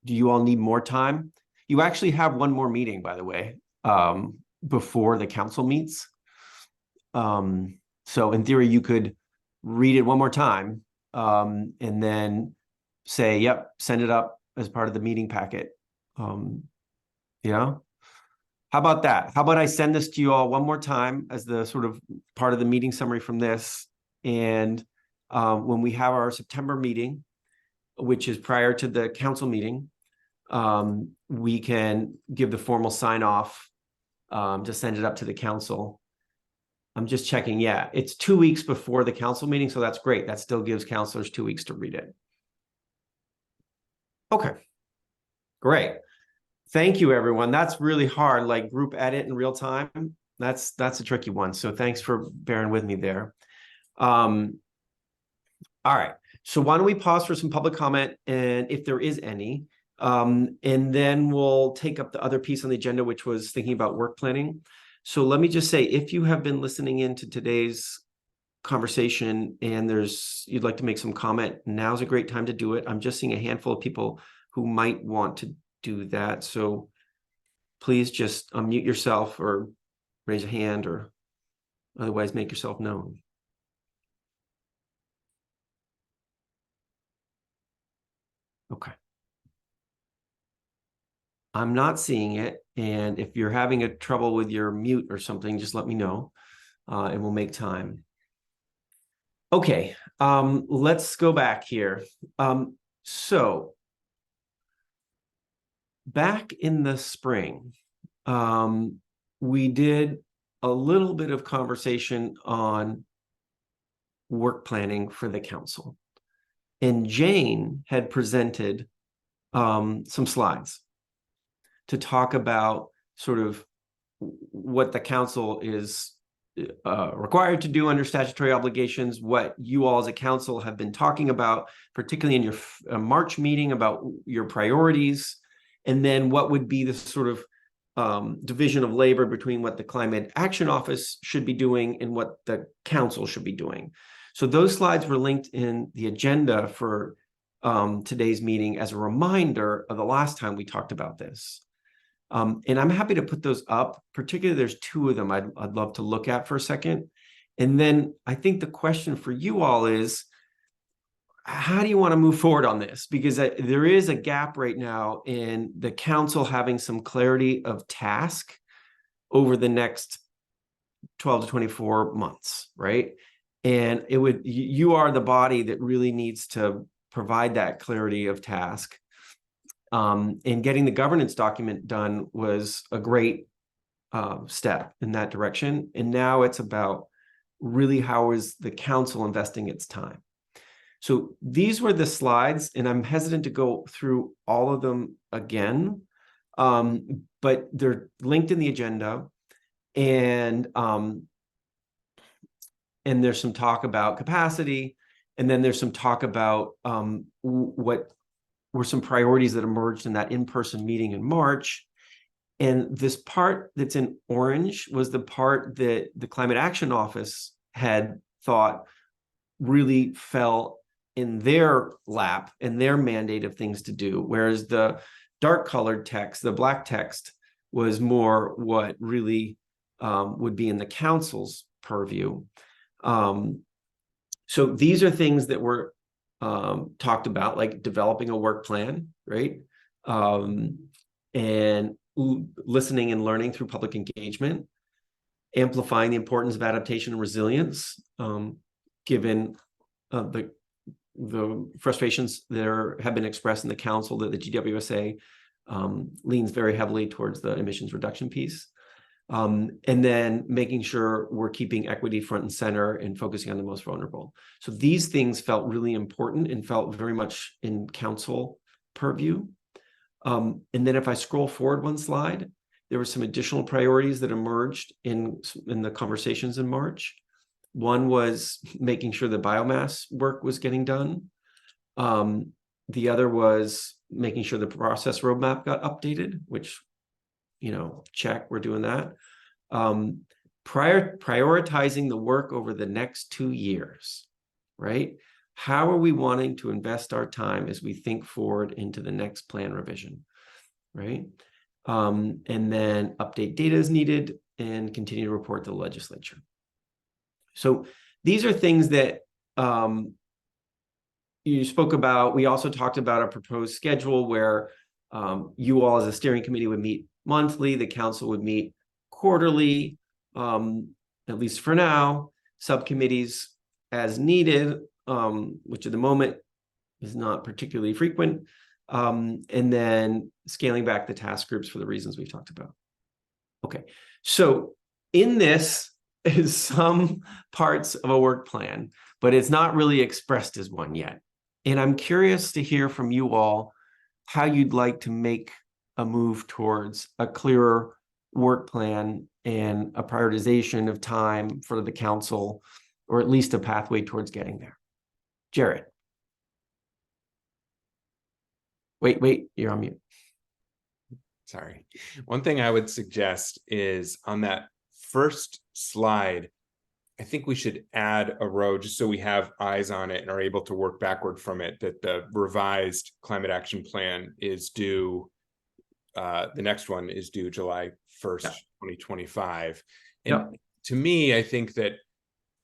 Do you all need more time? You actually have one more meeting, by the way, before the council meets. So in theory, you could read it one more time and then say, yep, send it up as part of the meeting packet. Yeah. How about that? How about I send this to you all one more time as the sort of part of the meeting summary from this? And when we have our September meeting, which is prior to the council meeting, we can give the formal sign off to send it up to the council. I'm just checking. Yeah, it's 2 weeks before the council meeting. So that's great. That still gives counselors 2 weeks to read it. Okay, great. Thank you, everyone. That's really hard, like group edit in real time. That's a tricky one. So thanks for bearing with me there. All right. So why don't we pause for some public comment, and if there is any, and then we'll take up the other piece on the agenda, which was thinking about work planning. So let me just say, if you have been listening into today's conversation and you'd like to make some comment, now's a great time to do it. I'm just seeing a handful of people who might want to do that. So please just unmute yourself or raise a hand or otherwise make yourself known. Okay. I'm not seeing it. And if you're having a trouble with your mute or something, just let me know and we'll make time. Okay, let's go back here. So back in the spring, we did a little bit of conversation on work planning for the council. And Jane had presented some slides to talk about sort of what the council is required to do under statutory obligations, what you all as a council have been talking about, particularly in your March meeting, about your priorities, and then what would be the sort of division of labor between what the Climate Action Office should be doing and what the council should be doing. So those slides were linked in the agenda for today's meeting as a reminder of the last time we talked about this. And I'm happy to put those up, particularly there's two of them I'd love to look at for a second. And then I think the question for you all is, how do you want to move forward on this? Because there is a gap right now in the council having some clarity of task over the next 12 to 24 months, right? And you are the body that really needs to provide that clarity of task. And getting the governance document done was a great step in that direction. And now it's about really how is the council investing its time. So these were the slides, and I'm hesitant to go through all of them again, but they're linked in the agenda, and there's some talk about capacity, and then there's some talk about what were some priorities that emerged in that in-person meeting in March. And this part that's in orange was the part that the Climate Action Office had thought really fell in their lap and their mandate of things to do, whereas the dark colored text, the black text, was more what really would be in the council's purview. So these are things that were talked about, like developing a work plan, right? And listening and learning through public engagement, amplifying the importance of adaptation and resilience, given the frustrations that have been expressed in the council that the GWSA leans very heavily towards the emissions reduction piece. And then making sure we're keeping equity front and center and focusing on the most vulnerable. So these things felt really important and felt very much in council purview. And then if I scroll forward one slide, there were some additional priorities that emerged in the conversations in March. One was making sure the biomass work was getting done. The other was making sure the process roadmap got updated, which, check, we're doing that. Prioritizing the work over the next 2 years, right? How are we wanting to invest our time as we think forward into the next plan revision, right? And then update data as needed and continue to report to the legislature. So these are things that you spoke about. We also talked about a proposed schedule where you all as a steering committee would meet monthly, the council would meet quarterly, at least for now, subcommittees as needed, which at the moment is not particularly frequent, and then scaling back the task groups for the reasons we've talked about. Okay, so in this is some parts of a work plan, but it's not really expressed as one yet. And I'm curious to hear from you all how you'd like to make a move towards a clearer work plan and a prioritization of time for the council, or at least a pathway towards getting there. Jared. Wait, you're on mute. Sorry. One thing I would suggest is on that first slide, I think we should add a row just so we have eyes on it and are able to work backward from it, that the revised climate action plan is due, the next one is due July 1st, 2025. And to me, I think that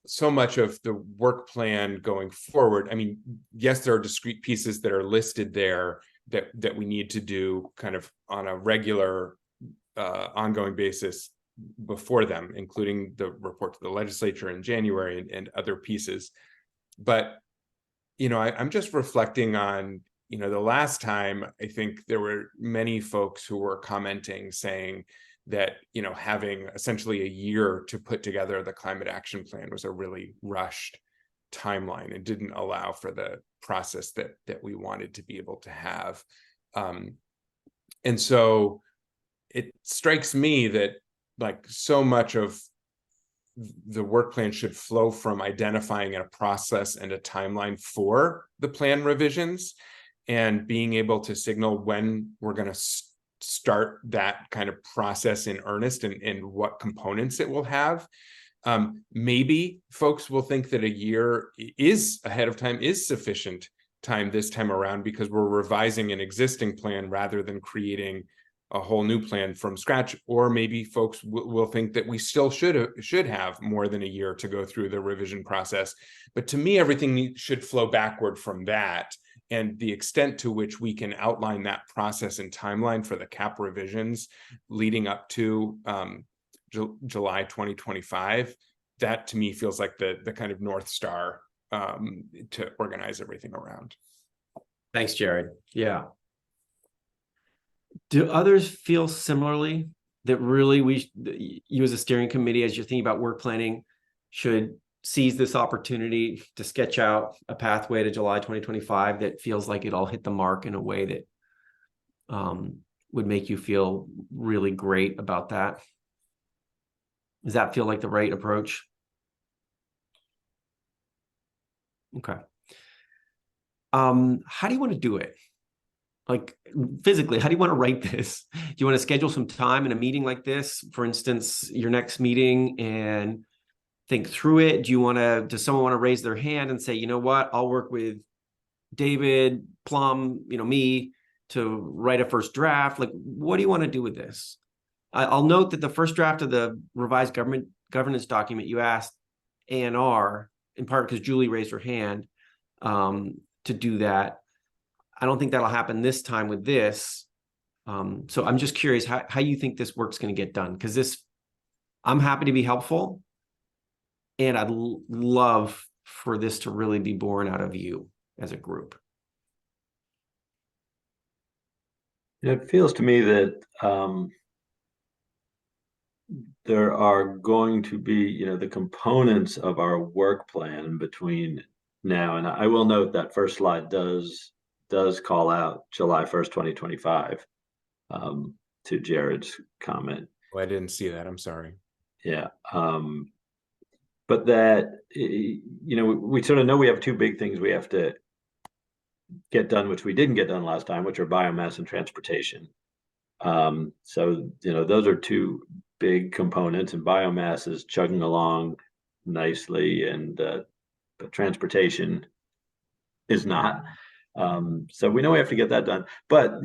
so much of the work plan going forward, I mean, yes, there are discrete pieces that are listed there that we need to do kind of on a regular ongoing basis before them, including the report to the legislature in January and other pieces. But, I'm just reflecting on, you know, the last time, I think there were many folks who were commenting saying that, you know, having essentially a year to put together the climate action plan was a really rushed timeline and didn't allow for the process that we wanted to be able to have. And so it strikes me that like so much of the work plan should flow from identifying a process and a timeline for the plan revisions and being able to signal when we're going to start that kind of process in earnest and what components it will have. Maybe folks will think that a year is ahead of time is sufficient time this time around because we're revising an existing plan rather than creating a whole new plan from scratch. Or maybe folks will think that we still should have more than a year to go through the revision process. But to me, everything should flow backward from that. And the extent to which we can outline that process and timeline for the cap revisions leading up to July 2025, that to me feels like the kind of North Star to organize everything around. Thanks, Jared. Yeah. Do others feel similarly that really you as a steering committee, as you're thinking about work planning, should seize this opportunity to sketch out a pathway to July 2025 that feels like it all hit the mark in a way that would make you feel really great about that? Does that feel like the right approach? Okay. How do you want to do it? Like physically, how do you want to write this? Do you want to schedule some time in a meeting like this, for instance, your next meeting, and think through it? Does someone want to raise their hand and say, you know what, I'll work with David, Plum, me to write a first draft? Like, what do you want to do with this? I'll note that the first draft of the revised governance document, you asked A&R, in part because Julie raised her hand to do that. I don't think that'll happen this time with this. So I'm just curious how you think this work's going to get done, because I'm happy to be helpful, and I'd love for this to really be born out of you as a group. It feels to me that there are going to be, the components of our work plan between now, and I will note that first slide does call out July 1st, 2025, to Jared's comment. Oh, I didn't see that. I'm sorry. Yeah. But that, we sort of know we have two big things we have to get done, which we didn't get done last time, which are biomass and transportation. So, those are two big components, and biomass is chugging along nicely, and but transportation is not. So we know we have to get that done. But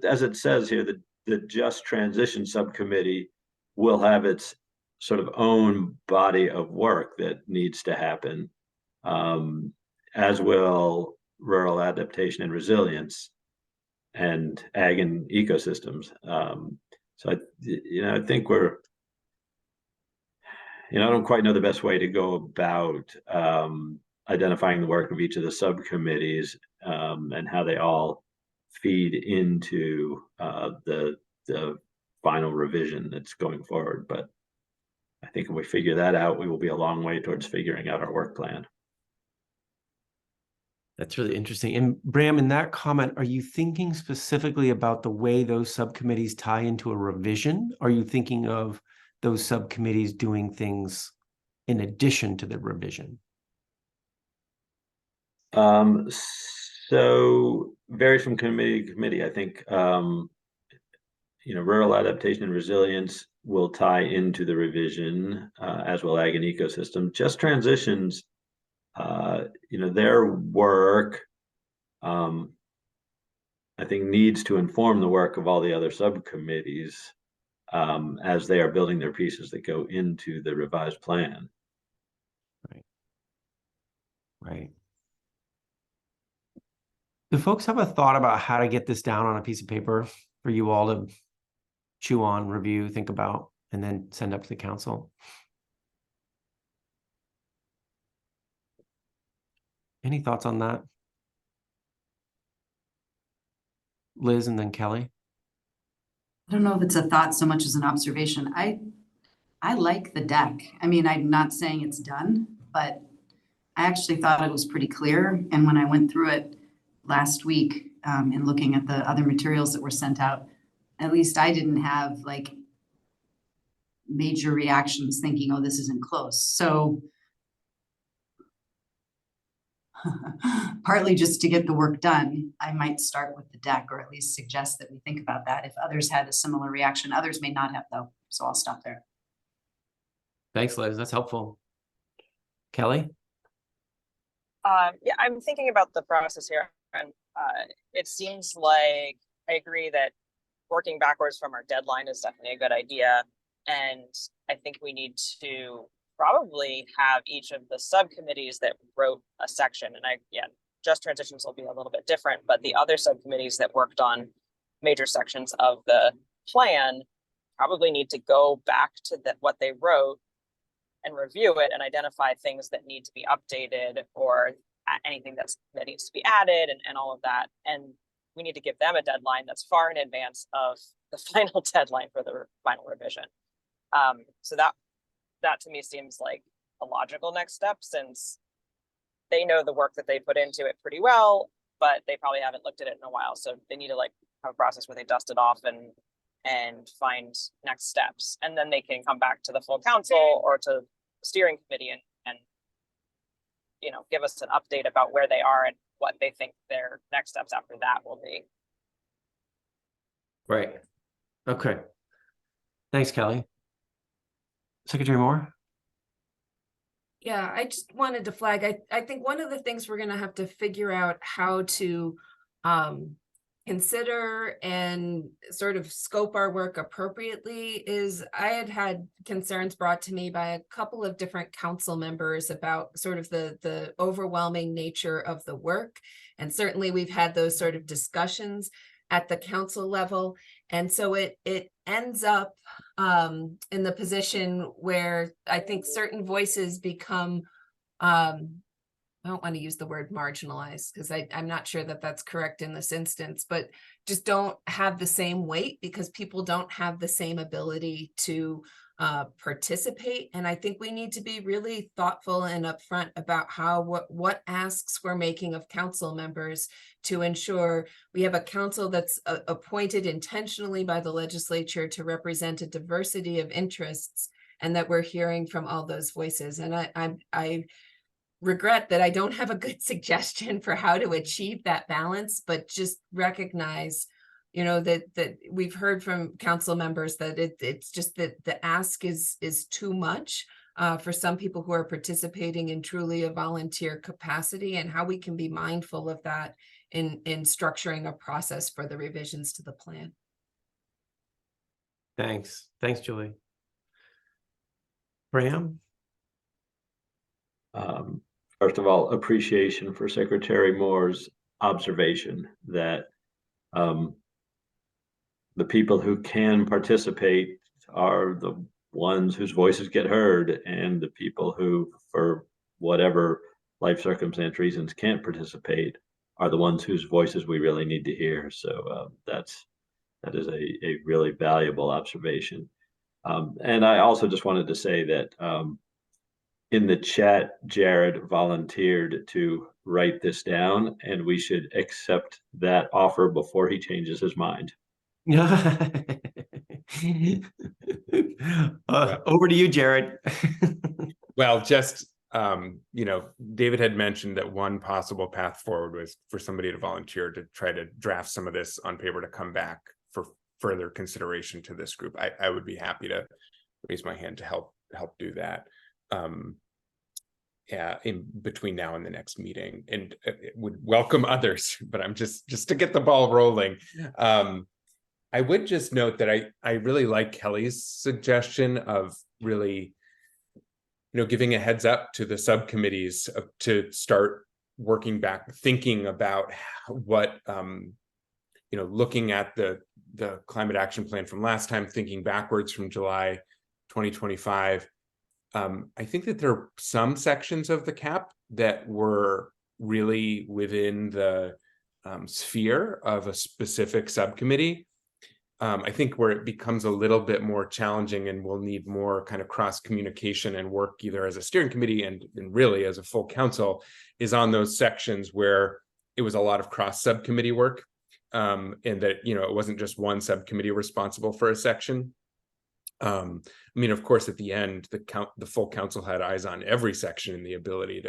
as it says here, the Just Transition Subcommittee will have its sort of own body of work that needs to happen, as will rural adaptation and resilience and ag and ecosystems. So I think we're, I don't quite know the best way to go about identifying the work of each of the subcommittees and how they all feed into the final revision that's going forward. But I think if we figure that out, we will be a long way towards figuring out our work plan. That's really interesting. And Bram, in that comment, are you thinking specifically about the way those subcommittees tie into a revision? Are you thinking of those subcommittees doing things in addition to the revision? So varies from committee to committee. I think rural adaptation and resilience will tie into the revision, as will ag and ecosystem. Just transitions, their work, I think, needs to inform the work of all the other subcommittees as they are building their pieces that go into the revised plan. Right. Do folks have a thought about how to get this down on a piece of paper for you all to chew on, review, think about, and then send up to the council? Any thoughts on that? Liz and then Kelly. I don't know if it's a thought so much as an observation. I like the deck. I mean, I'm not saying it's done, but I actually thought it was pretty clear. And when I went through it last week, and looking at the other materials that were sent out, at least I didn't have like major reactions thinking, oh, this isn't close. So partly just to get the work done, I might start with the deck, or at least suggest that we think about that. If others had a similar reaction, others may not have though. So I'll stop there. Thanks, Liz. That's helpful. Kelly? Yeah, I'm thinking about the process here, and it seems like I agree that working backwards from our deadline is definitely a good idea. And I think we need to probably have each of the subcommittees that wrote a section, and just transitions will be a little bit different, but the other subcommittees that worked on major sections of the plan probably need to go back to what they wrote and review it and identify things that need to be updated, or anything that needs to be added, and all of that. And we need to give them a deadline that's far in advance of the final deadline for the final revision. So that to me seems like a logical next step, since they know the work that they put into it pretty well, but they probably haven't looked at it in a while. So they need to like have a process where they dust it off and find next steps. And then they can come back to the full council or to the steering committee and give us an update about where they are and what they think their next steps after that will be. Right. Okay. Thanks, Kelly. Secretary Moore? Yeah, I just wanted to flag, I think one of the things we're going to have to figure out how to consider and sort of scope our work appropriately is I had concerns brought to me by a couple of different council members about sort of the overwhelming nature of the work. And certainly we've had those sort of discussions at the council level. And so it ends up in the position where I think certain voices become, I don't want to use the word marginalized because I'm not sure that that's correct in this instance, but just don't have the same weight because people don't have the same ability to participate. And I think we need to be really thoughtful and upfront about what asks we're making of council members to ensure we have a council that's appointed intentionally by the legislature to represent a diversity of interests, and that we're hearing from all those voices. And I regret that I don't have a good suggestion for how to achieve that balance, but just recognize, that we've heard from council members that it's just that the ask is too much for some people who are participating in truly a volunteer capacity, and how we can be mindful of that in structuring a process for the revisions to the plan. Thanks, Julie. Graham? First of all, appreciation for Secretary Moore's observation that the people who can participate are the ones whose voices get heard, and the people who, for whatever life circumstance reasons, can't participate are the ones whose voices we really need to hear. So that is a really valuable observation. And I also just wanted to say that in the chat, Jared volunteered to write this down, and we should accept that offer before he changes his mind. Over to you, Jared. Well, just, David had mentioned that one possible path forward was for somebody to volunteer to try to draft some of this on paper to come back for further consideration to this group. I would be happy to raise my hand to help do that. In between now and the next meeting, and would welcome others, but I'm just to get the ball rolling. I would just note that I really like Kelly's suggestion of really, giving a heads up to the subcommittees to start working back, thinking about what, looking at the climate action plan from last time, thinking backwards from July 2025. I think that there are some sections of the CAP that were really within the sphere of a specific subcommittee. I think where it becomes a little bit more challenging and we'll need more kind of cross communication and work either as a steering committee and really as a full council is on those sections where it was a lot of cross subcommittee work, and that, you know, it wasn't just one subcommittee responsible for a section. I mean, of course, at the end, the full council had eyes on every section and the ability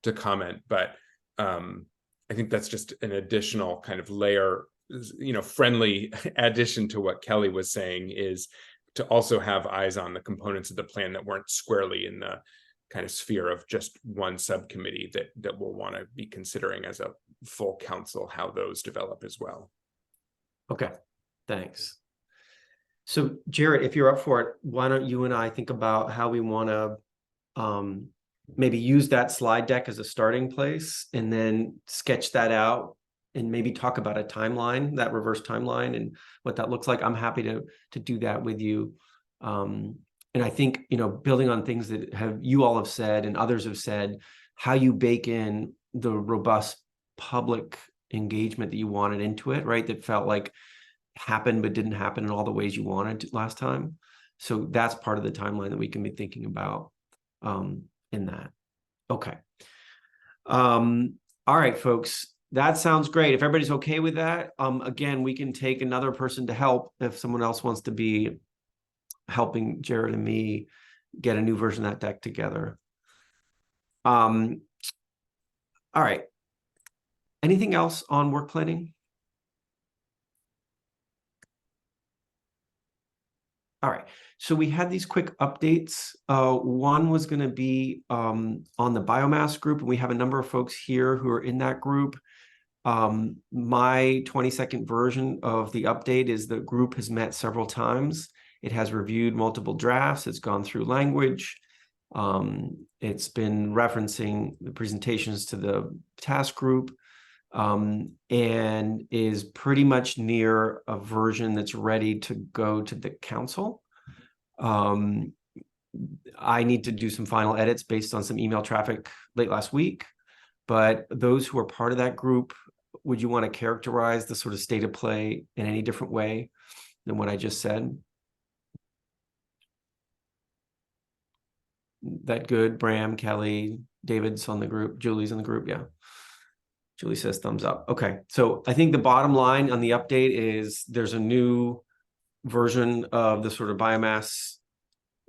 to comment, but I think that's just an additional kind of layer, you know, friendly addition to what Kelly was saying, is to also have eyes on the components of the plan that weren't squarely in the kind of sphere of just one subcommittee that we'll want to be considering as a full council, how those develop as well. Okay, thanks. So Jared, if you're up for it, why don't you and I think about how we want to maybe use that slide deck as a starting place and then sketch that out and maybe talk about a timeline, that reverse timeline and what that looks like. I'm happy to do that with you. And I think, you know, building on things that you all have said and others have said, how you bake in the robust public engagement that you wanted into it, right? That felt like happened but didn't happen in all the ways you wanted to last time. So that's part of the timeline that we can be thinking about in that. Okay. All right, folks. That sounds great. If everybody's okay with that, again, we can take another person to help if someone else wants to be helping Jared and me get a new version of that deck together. All right. Anything else on work planning? All right. So we had these quick updates. One was going to be on the biomass group, and we have a number of folks here who are in that group. My 20-second version of the update is the group has met several times. It has reviewed multiple drafts. It's gone through language. It's been referencing the presentations to the task group, and is pretty much near a version that's ready to go to the council. I need to do some final edits based on some email traffic late last week, but those who are part of that group, would you want to characterize the sort of state of play in any different way than what I just said? That good? Bram, Kelly, David's on the group, Julie's in the group. Yeah. Julie says thumbs up. Okay. So I think the bottom line on the update is there's a new version of the sort of biomass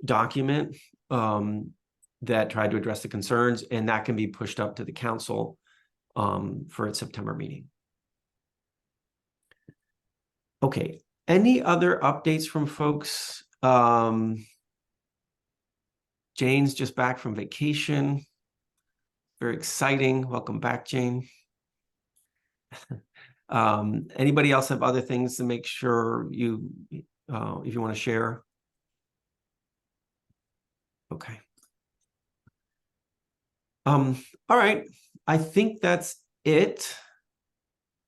document that tried to address the concerns, and that can be pushed up to the council for its September meeting. Okay. Any other updates from folks? Jane's just back from vacation. Very exciting. Welcome back, Jane. Anybody else have other things to make sure you, if you want to share? Okay. All right. I think that's it.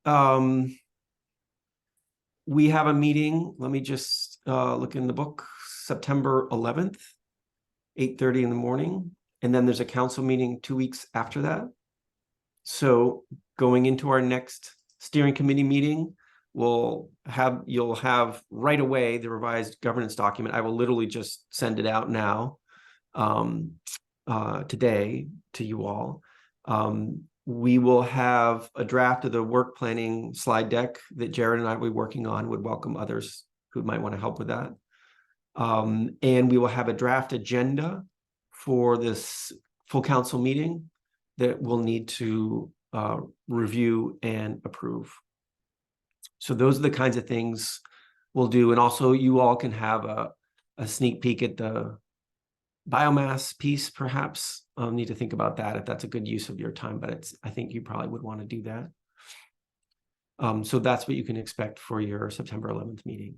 We have a meeting. Let me just look in the book. September 11th, 8:30 in the morning. And then there's a council meeting 2 weeks after that. So going into our next steering committee meeting, you'll have right away the revised governance document. I will literally just send it out now today to you all. We will have a draft of the work planning slide deck that Jared and I will be working on. Would welcome others who might want to help with that. And we will have a draft agenda for this full council meeting that we'll need to review and approve. So those are the kinds of things we'll do. And also you all can have a sneak peek at the biomass piece, perhaps. Need to think about that if that's a good use of your time, but I think you probably would want to do that. So that's what you can expect for your September 11th meeting.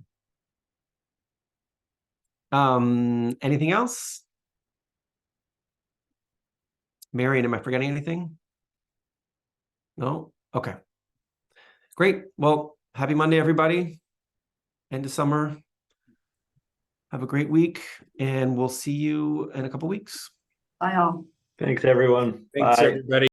Anything else? Marion, am I forgetting anything? No? Okay. Great. Well, happy Monday, everybody. End of summer. Have a great week, and we'll see you in a couple weeks. Bye all. Thanks, everyone. Thanks, Bye. everybody.